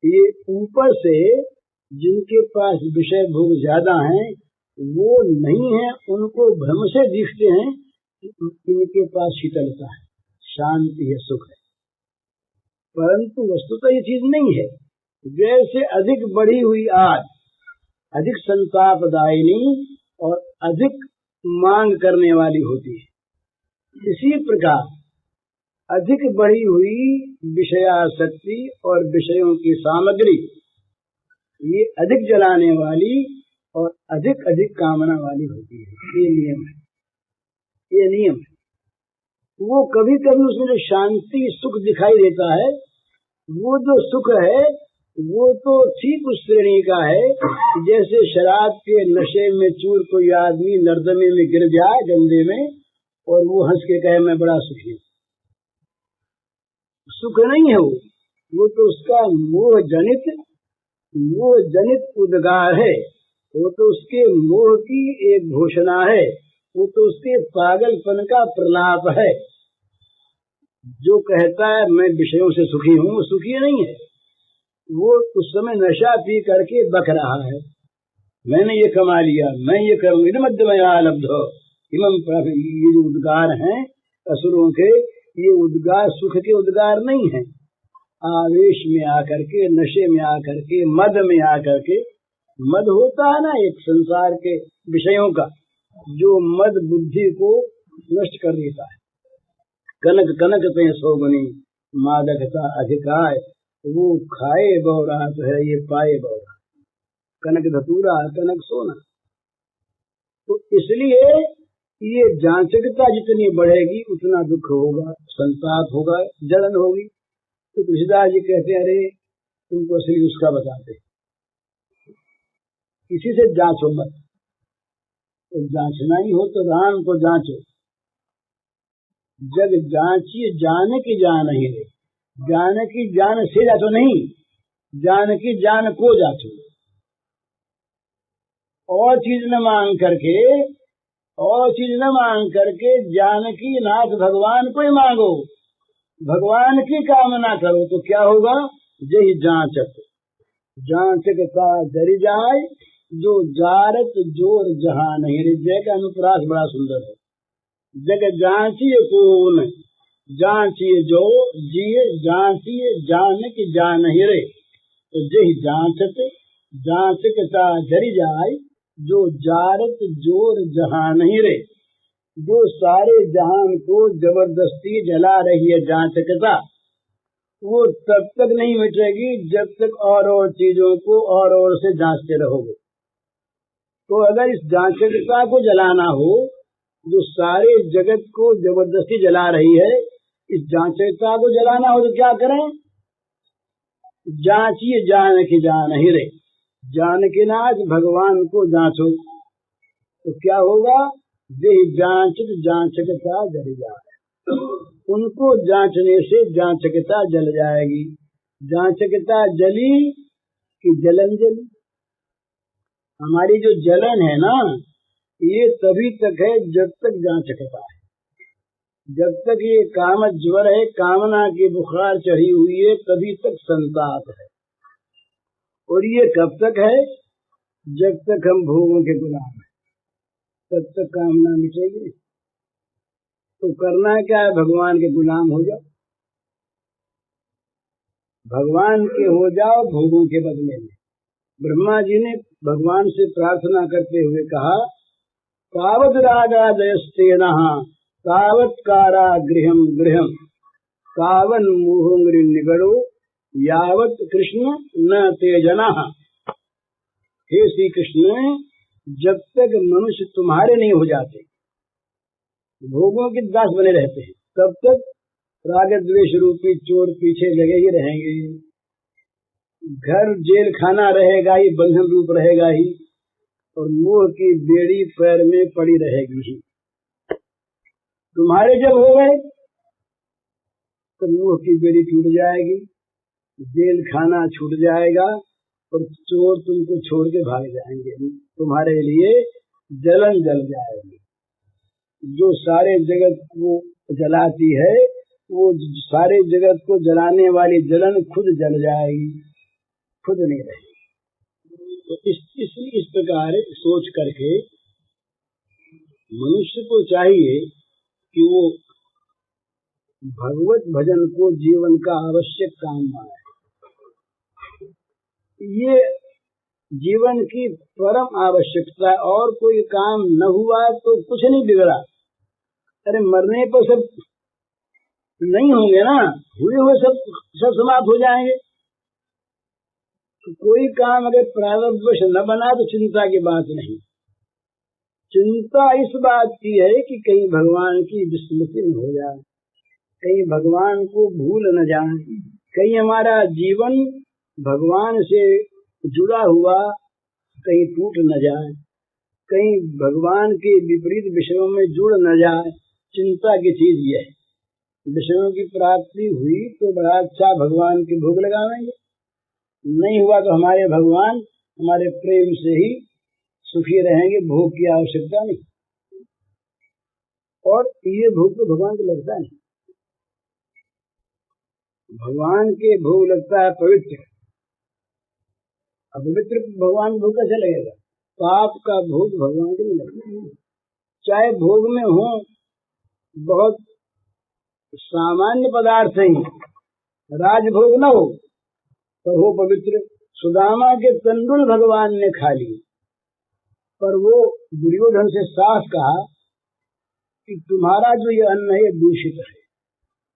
ये ऊपर से जिनके पास विषय भोग ज्यादा हैं वो नहीं है, उनको भ्रम से दिखते हैं कि इनके पास शीतलता है, शांति है, सुख है, परंतु वस्तुतः ये चीज नहीं है। जैसे अधिक बढ़ी हुई आग अधिक संतापदायिनी और अधिक मांग करने वाली होती है, इसी प्रकार अधिक बढ़ी हुई विषयासक्ति और विषयों की सामग्री ये अधिक जलाने वाली और अधिक अधिक कामना वाली होती है। ये नियम है, ये नियम है। वो कभी कभी उसमें जो शांति सुख दिखाई देता है, वो जो सुख है वो तो ठीक उस श्रेणी का है जैसे शराब के नशे में चूर कोई आदमी नर्दमे में गिर जाए गंदे में, और वो हंस के कहे मैं बड़ा सुखी हूँ। सुख नहीं है वो तो उसका मोह जनित उद्गार है, वो तो उसके मोह की एक घोषणा है, वो तो उसके पागलपन का प्रलाप है। जो कहता है मैं विषयों से सुखी हूँ, वो सुखी नहीं है, वो उस समय नशा पी करके बक रहा है, मैंने ये कमा लिया, मैं ये करूँ, इधर मध्यमया लब्ध इमम। ये जो उद्गार हैं असुरों के, ये उद्गार सुख के उद्गार नहीं है। आवेश में आकर के, नशे में आकर के, मद में आकर के, मद होता है ना एक संसार के विषयों का, जो मद बुद्धि को नष्ट कर देता है। कनक कनक पे सोगनी मादकता अधिकाय, वो खाए बहुरात है ये पाए बहुरात, कनक धतूरा कनक सोना। तो इसलिए ये जांचकता जितनी बढ़ेगी उतना दुख होगा, संताप होगा, जलन होगी। तो तुलसीदास जी कहते हैं अरे तुमको असली उसका बताते, किसी से जांचो मत, तो जांचना ही हो तो राम को जांचो। जग जांचिए जान की जान ही रे, जान की जान से जाचो नहीं, जान की जान को जाचो। और चीज न मांग करके जानकी नाथ भगवान को ही मांगो, भगवान की कामना करो, तो क्या होगा? यही जांचकता जरी जाए, जो जारत जोर जहां नहीं रे। जय का अनुप्रास बड़ा सुंदर है। जग जांचिए कौन, जांचिए जो जिए, जांचिए जानक जान ही रे। तो यही जांचकता जरी जाए, जो जारत जोर जहां नहीं रे। जो सारे जहान को जबरदस्ती जला रही है जांचकता, वो तब तक नहीं मिटेगी जब तक और चीजों को और से जांचते रहोगे। तो अगर इस जांचकता को जलाना हो, जो सारे जगत को जबरदस्ती जला रही है, इस जांचकता को जलाना हो तो क्या करें? जांचिए जान की जान ही रे, जान के नाच भगवान को जांचो, तो क्या होगा? देह जांचक जांचकता जल जाए। उनको जांचने से जांचकता जल जाएगी। जांचकता जली कि जलन जली। हमारी जो जलन है ना, ये तभी तक है जब तक जांचकता है। जब तक ये काम ज्वर है, कामना की बुखार चढ़ी हुई है, तभी तक संताप है। और ये कब तक है? जब तक हम भोगों के गुलाम हैं, तब तक कामना मिटेगी। तो करना क्या है? भगवान के गुलाम हो जाओ, भगवान के हो जाओ भोगों के बदले में। ब्रह्मा जी ने भगवान से प्रार्थना करते हुए कहा, तावत रागादयस्तेनः तावत कारागृहं गृहं तावन मोहंग्रि निगड़ो यावत कृष्ण न तेजनः। हे श्री कृष्ण, जब तक मनुष्य तुम्हारे नहीं हो जाते, भोगों के दास बने रहते हैं, तब तक राग द्वेष रूपी चोर पीछे लगे ही रहेंगे। घर जेल खाना रहेगा ही, बंधन रूप रहेगा ही, और मोह की बेड़ी पैर में पड़ी रहेगी ही। तुम्हारे जब हो गए तो मोह की बेड़ी टूट जाएगी, जेल खाना छूट जाएगा, और चोर तुमको छोड़ के भाग जाएंगे। तुम्हारे लिए जलन जल जाएगी। जो सारे जगत को जलाती है, वो सारे जगत को जलाने वाली जलन खुद जल जाएगी, खुद नहीं रहेगी। तो इस प्रकार सोच करके मनुष्य को चाहिए कि वो भगवत भजन को जीवन का आवश्यक काम माने। ये जीवन की परम आवश्यकता। और कोई काम न हुआ तो कुछ नहीं बिगड़ा। अरे मरने पर सब नहीं होंगे ना, हुए हुए सब समाप्त हो जाएंगे। तो कोई काम अगर प्रारब्धवश न बना तो चिंता की बात नहीं। चिंता इस बात की है कि कहीं भगवान की विस्मृति न हो जाए, कहीं भगवान को भूल न जाए, कहीं हमारा जीवन भगवान से जुड़ा हुआ कहीं टूट न जाए, कहीं भगवान के विपरीत विषयों में जुड़ न जाए। चिंता की चीज ये है। विषयों की प्राप्ति हुई तो बड़ा अच्छा भगवान के भोग लगाएंगे, नहीं हुआ तो हमारे भगवान हमारे प्रेम से ही सुखी रहेंगे, भोग की आवश्यकता नहीं। और ये भोग तो भगवान को लगता नहीं। भगवान के भोग लगता है पवित्र। अपवित्र भगवान को भोग कैसे लगेगा? पाप का भोग भगवान को नहीं लगता। चाहे भोग में हो बहुत सामान्य पदार्थ ही, राजभोग न हो पर हो पवित्र। सुदामा के तंदुल भगवान ने खा लिए, पर वो दुर्योधन से साफ कहा कि तुम्हारा जो ये अन्न है दूषित है,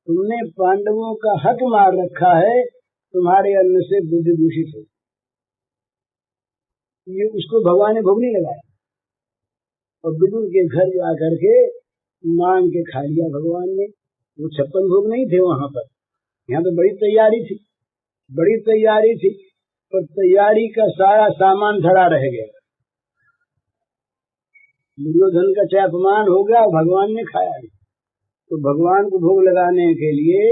तुमने पांडवों का हक मार रखा है, तुम्हारे अन्न से बुद्धि दूषित हो। ये उसको भगवान ने भोग नहीं लगाया, और विदुर के घर जाकर के मांग के खा लिया भगवान ने। वो 56 भोग नहीं थे वहां पर, यहाँ तो बड़ी तैयारी थी, बड़ी तैयारी थी, पर तैयारी का सारा सामान धड़ा रह गया। दुर्योधन का चाहे अपमान हो गया, भगवान ने खाया नहीं। तो भगवान को भोग लगाने के लिए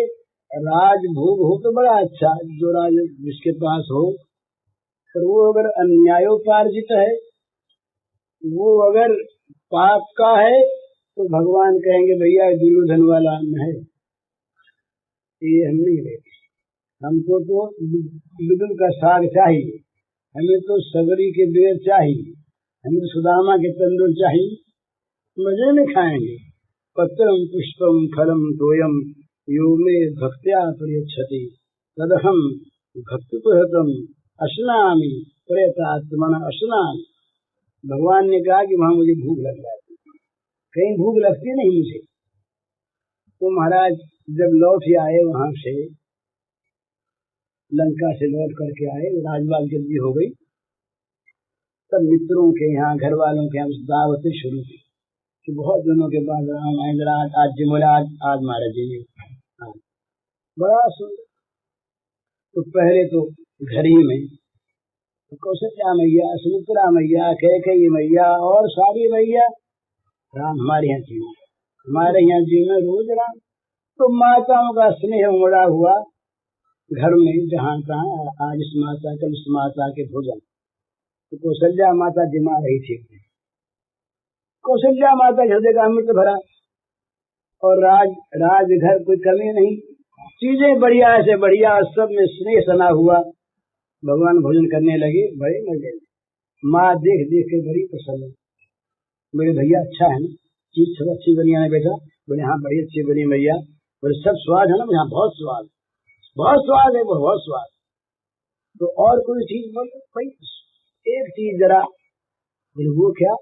राजभोग हो तो बड़ा अच्छा, जो राज जिसके पास हो, पर वो अगर अन्यायोपार्जित है, वो अगर पाप का है, तो भगवान कहेंगे भैया दुर्योधन वाला अन्न है, ये हम नहीं लेते। हमको तो विदुर का साग चाहिए, हमें तो सबरी के बेर चाहिए, हमें तो सुदामा के तंदूर चाहिए, मजे में खाएंगे। पत्रम पुष्पम फलम तोयम यो मे भक्त्या प्रयच्छति तदहम भक्तिपुहतम अश्नामि प्रयतात्मन अश्नामि। भगवान ने कहा कि वहां मुझे भूख लग जाती, कहीं भूख लगती नहीं मुझे। तो महाराज जब लौट आए वहां से, लंका से लौट करके आए, राजबाग जल्दी हो गई, तब मित्रों के यहाँ, घर वालों के यहाँ दावतें शुरू की कि बहुत दिनों के बाद राम आएंगे, आज जिमोला, आज महाराज जी बड़ा सुंदर। तो पहले तो घर ही में कौशल्या मैया, सुमित्रा मैया, कैकेयी मैया और सारी मैया, राम हमारे यहाँ जी, हमारे यहाँ जी में रोज राम। तो माताओं का स्नेह उमड़ा हुआ घर में, जहाँ तहाँ आज इस माता कल उस माता के भोजन। तो कौशल्या माता जिमा रही थी, कौशल्या माता हृदय का अमृत भरा, और राज घर कोई कमी नहीं, चीजें बढ़िया से बढ़िया, सब में स्नेह सना हुआ। भगवान भोजन करने लगे, बड़े मजे। माँ देख देख के बड़ी प्रसन्न, मेरे भैया अच्छा है ना, चीज सब अच्छी बनी है बेटा, बोले हाँ बड़ी अच्छी बनी भैया, बोले सब स्वाद है ना, यहाँ बहुत स्वाद, बहुत स्वाद है, बहुत स्वाद। तो और कोई चीज बोले, भाई एक चीज जरा, बोले वो क्या?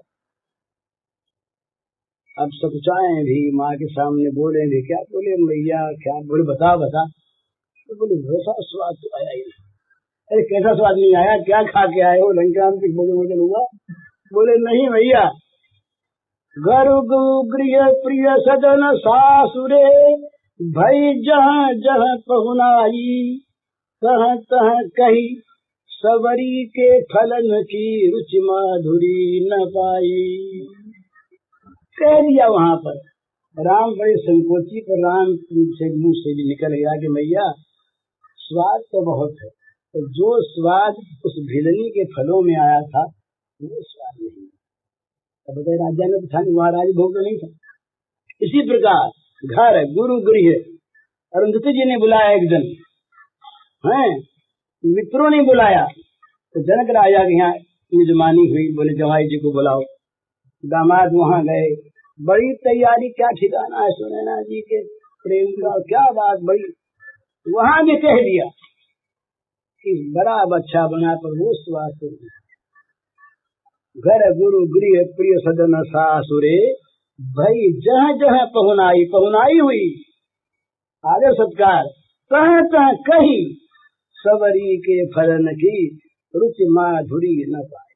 अब सब चाहे भी माँ के सामने बोले भी क्या, बोले भैया क्या, बोले बता बता। तो बोले वैसा स्वाद तो आया ही नहीं। अरे कैसा स्वाद नहीं आया, क्या खा के आए हो, लंका में भोजन हुआ? बोले नहीं भैया, गर्ग गृह प्रिय सदन सासुरे, भई जहाँ जहाँ पहुनाई, तहाँ तहाँ कही सवरी के फलन की रुचि माधुरी न पाई। कह दिया वहां पर, राम बड़े संकोची, पर राम से मुंह से भी निकल गया कि मैया स्वाद तो बहुत है, तो जो स्वाद उस भिलनी के फलों में आया था वो स्वाद नहीं। अब बताए राजा में था, महाराज भोग तो नहीं था। इसी प्रकार घर गुरु गृह, अरुंधति जी ने बुलाया एक दिन, हैं मित्रों ने बुलाया, तो जनक राजा के यहाँ मेजबानी हुई, बोले जवाई जी को बुलाओ। दामाद वहां गए, बड़ी तैयारी, क्या ठिकाना है सुनैना जी के प्रेम का, क्या बात बड़ी। वहां भी कह दिया कि बड़ा अच्छा बना, पर वो स्वाद तो घर गुरु गृह प्रिय सदन सासुरे, भाई जहाँ जहाँ पहुनाई, पहुनाई हुई, आदर सत्कार, तहाँ तहाँ कहीं सवरी के फलन की रुचि माधुरी न पाए।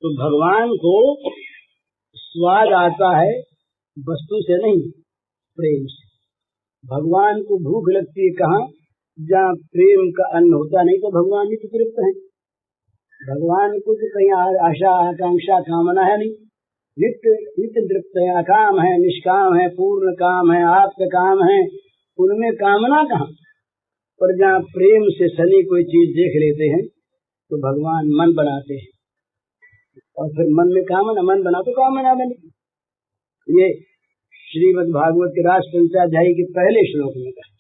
तो भगवान को स्वाद आता है वस्तु से नहीं, प्रेम से। भगवान को भूख लगती है कहाँ? जहाँ प्रेम का अन्न होता नहीं, तो भगवान नित्य तृप्त है। भगवान को तो कहीं आशा आकांक्षा कामना है नहीं, नित्य नित्य तृप्त है, अकाम है, निष्काम है, पूर्ण काम है, आपका काम है, उनमें कामना कहाँ? पर जहाँ प्रेम से सनी कोई चीज देख लेते हैं तो भगवान मन बनाते हैं, और फिर मन में कामना, मन बना तो कामना बनी। ये श्रीमद् भागवत के रास पंचाध्यायी के पहले श्लोक में कहा,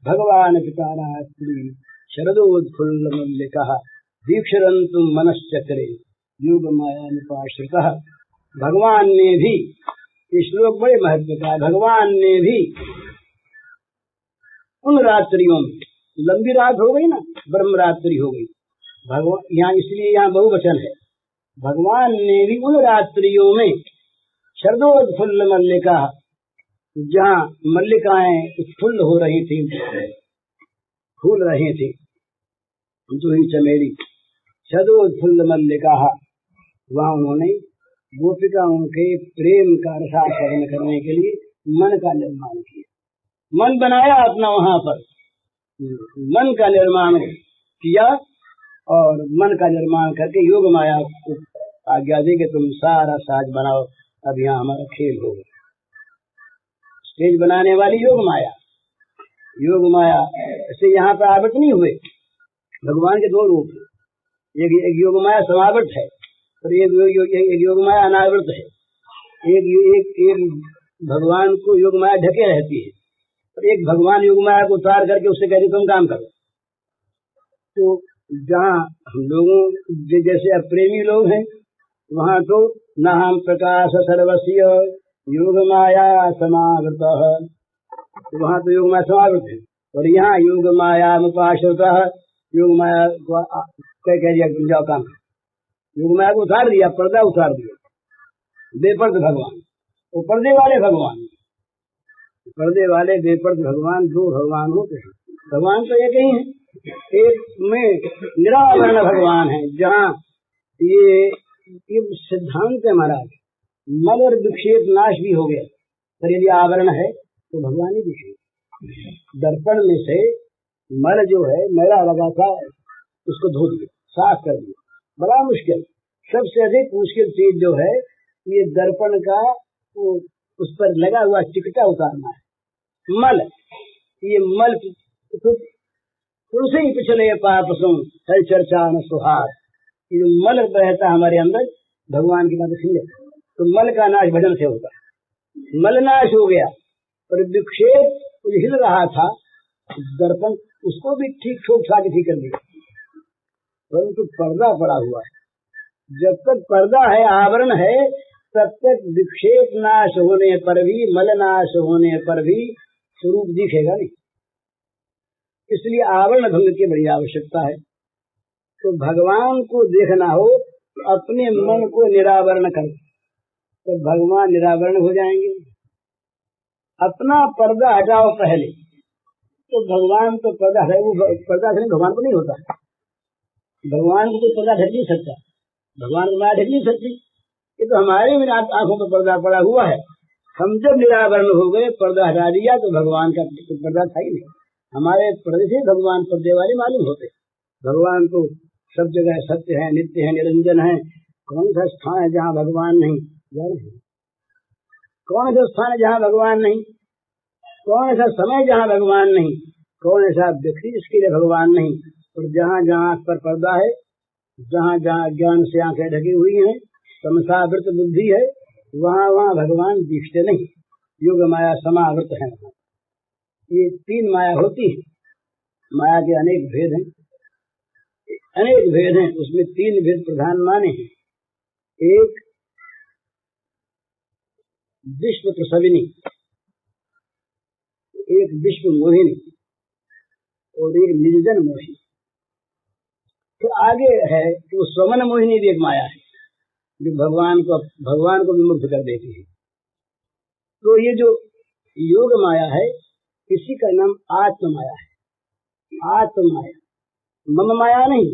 भगवान पितारात्रि शरदोत्फुल्ल मल्लिकः दीक्षरन्तु मनश्चक्रे योग माया निपाश्रितः। भगवान ने भी, ये श्लोक बड़े महत्व का है, भगवान ने भी उन रात्रियों में, लंबी रात हो गई ना, ब्रह्म रात्रि हो गई, भगवान यहाँ, इसलिए यहाँ बहुवचन है, भगवान ने भी उन रात्रियों में शरदोत्फुल्ल मल्लिका, जहाँ मल्लिकाएं उत्फुल्ल हो रही थी, फूल रही थी, जूही चमेली, शरदोत्फुल्ल मल्लिका, वहाँ उन्होंने गोपिकाओं के प्रेम का रसास्वादन करने के लिए मन का निर्माण किया, मन बनाया अपना, वहां पर मन का निर्माण किया, और मन का निर्माण करके योग माया को आज्ञा दे कि तुम सारा साज बनाओ, अब यहाँ हमारा खेल होगा। स्टेज बनाने वाली योग माया, योग माया से यहाँ पर आवृत नहीं हुए। भगवान के दो रूप, एक योग माया समावृत है और एक योग माया अनावृत है। एक भगवान को योग माया ढके रहती है, और एक भगवान योग माया को उतार करके उससे कहते तुम काम करो। तो जहाँ हम लोगों जैसे अब प्रेमी लोग हैं, वहाँ तो न हम प्रकाश सर्वस्य योग माया समावृत, वहाँ तो योग माया समावृत है, और यहाँ योग माया उपाश्रित, योग माया को कह दिया तुम जाओ काम, योग माया को उतार दिया, पर्दा उतार दिया। बेपर्द भगवान, वो पर्दे वाले भगवान, पर्दे वाले बेपर्द भगवान, दो भगवान होते हैं, भगवान तो एक ही है, एक में निरावरण भगवान है। जहाँ ये सिद्धांत है महाराज, मल और विक्षेप नाश भी हो गया, पर यदि आवरण है तो भगवान ही दिखे। दर्पण में से मल जो है मैला लगा था, उसको धो दिया, साफ कर दिया, बड़ा मुश्किल। सबसे अधिक मुश्किल चीज जो है ये दर्पण का उस पर लगा हुआ टिकटा उतारना है। मल, ये मल तुलसी पिछले पाप सुन हर चर्चा न सुहार, ये जो मल रहता हमारे अंदर भगवान की बात सुन, तो मल का नाश भजन से होता है। मल नाश हो गया, पर विक्षेप हिल रहा था दर्पण, उसको भी ठीक ठोक सा ठीक कर दिया, परंतु पर्दा पड़ा हुआ है। जब तक पर्दा है, आवरण है, तब तक विक्षेप नाश होने पर भी, मल नाश होने पर भी स्वरूप दिखेगा नहीं। इसलिए आवरण भंग की बड़ी आवश्यकता है। तो भगवान को देखना हो तो अपने मन को निरावरण कर, तो भगवान निरावरण हो जाएंगे। अपना पर्दा हटाओ पहले, तो भगवान तो पर्दा है, वो पर्दा हटने भगवान को नहीं होता। भगवान को कोई पर्दा ढक नहीं सकता, भगवान को माया ढक नहीं सकती। ये तो हमारे में आंखों पर पर्दा पड़ा हुआ है। हम जब निरावरण हो गए, पर्दा हटा दिया, तो भगवान का तो पर्दा था ही नहीं। हमारे पर्दे से भगवान पर्दे वाले मालूम होते। भगवान तो सब जगह सत्य है, नित्य है, निरंजन है। कौन सा स्थान है जहाँ भगवान नहीं? कौन सा स्थान है जहाँ भगवान नहीं? कौन ऐसा समय जहाँ भगवान नहीं? कौन ऐसा व्यक्ति जिसके लिए भगवान नहीं? और जहाँ जहाँ आँख पर पर्दा है, जहाँ जहाँ ज्ञान से आंखें ढकी हुई हैं, तमसावृत बुद्धि है, वहाँ वहाँ भगवान दिखते नहीं। योग माया समावृत है। ये तीन माया होती है। माया के अनेक भेद हैं, अनेक भेद हैं, उसमें तीन भेद प्रधान माने हैं। एक विश्व प्रसविनी, एक विश्व मोहिनी, और एक निर्जन मोहिनी। तो आगे है कि वो स्वमन मोहिनी भी एक माया है, जो भगवान को विमुक्त कर देती है। तो ये जो योग माया है, इसी का नाम आत्म माया है। आत्म माया, मम माया नहीं,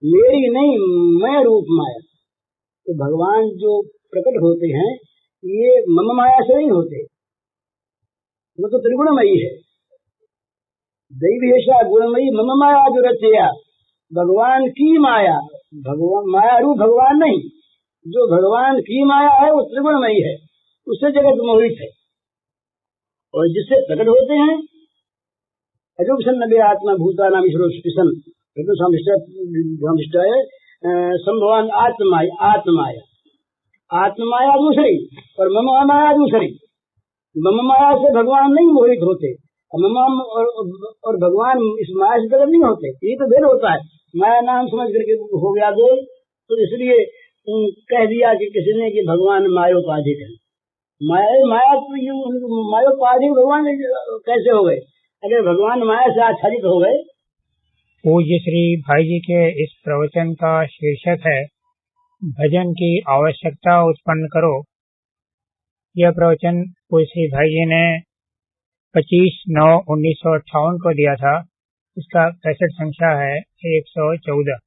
मेरी नहीं, मैं रूप माया। तो भगवान जो प्रकट होते हैं, ये मम माया से नहीं होते, वो तो त्रिगुणमयी है। दैवेशा गुणमयी मम माया जो रचया, भगवान की माया, भगवान माया रूप भगवान नहीं, जो भगवान की माया है वो त्रिगुणमयी है, उससे जगत मोहित है। और जिससे प्रकट होते हैं, अजोपसन नबे आत्मा भूता नाम ईश्वर संभवान आत्माया। आत्माया दूसरी और मम माया दूसरी। मम माया से भगवान नहीं मोहित होते, और भगवान इस माया से प्रकट नहीं होते। ये तो भेद होता है। माया नाम समझ करके हो गया दो, तो इसलिए कह दिया कि किसी ने कि भगवान मायोपाधिक है। माया तो मायोपाधिक भगवान कैसे हो गए? अगर भगवान माया से आच्छादित हो गए। पूज्य श्री भाई जी के इस प्रवचन का शीर्षक है भजन की आवश्यकता उत्पन्न करो। यह प्रवचन पूज्य श्री भाई जी ने 25/9/1958 को दिया था। इसका कैसेट संख्या है 114।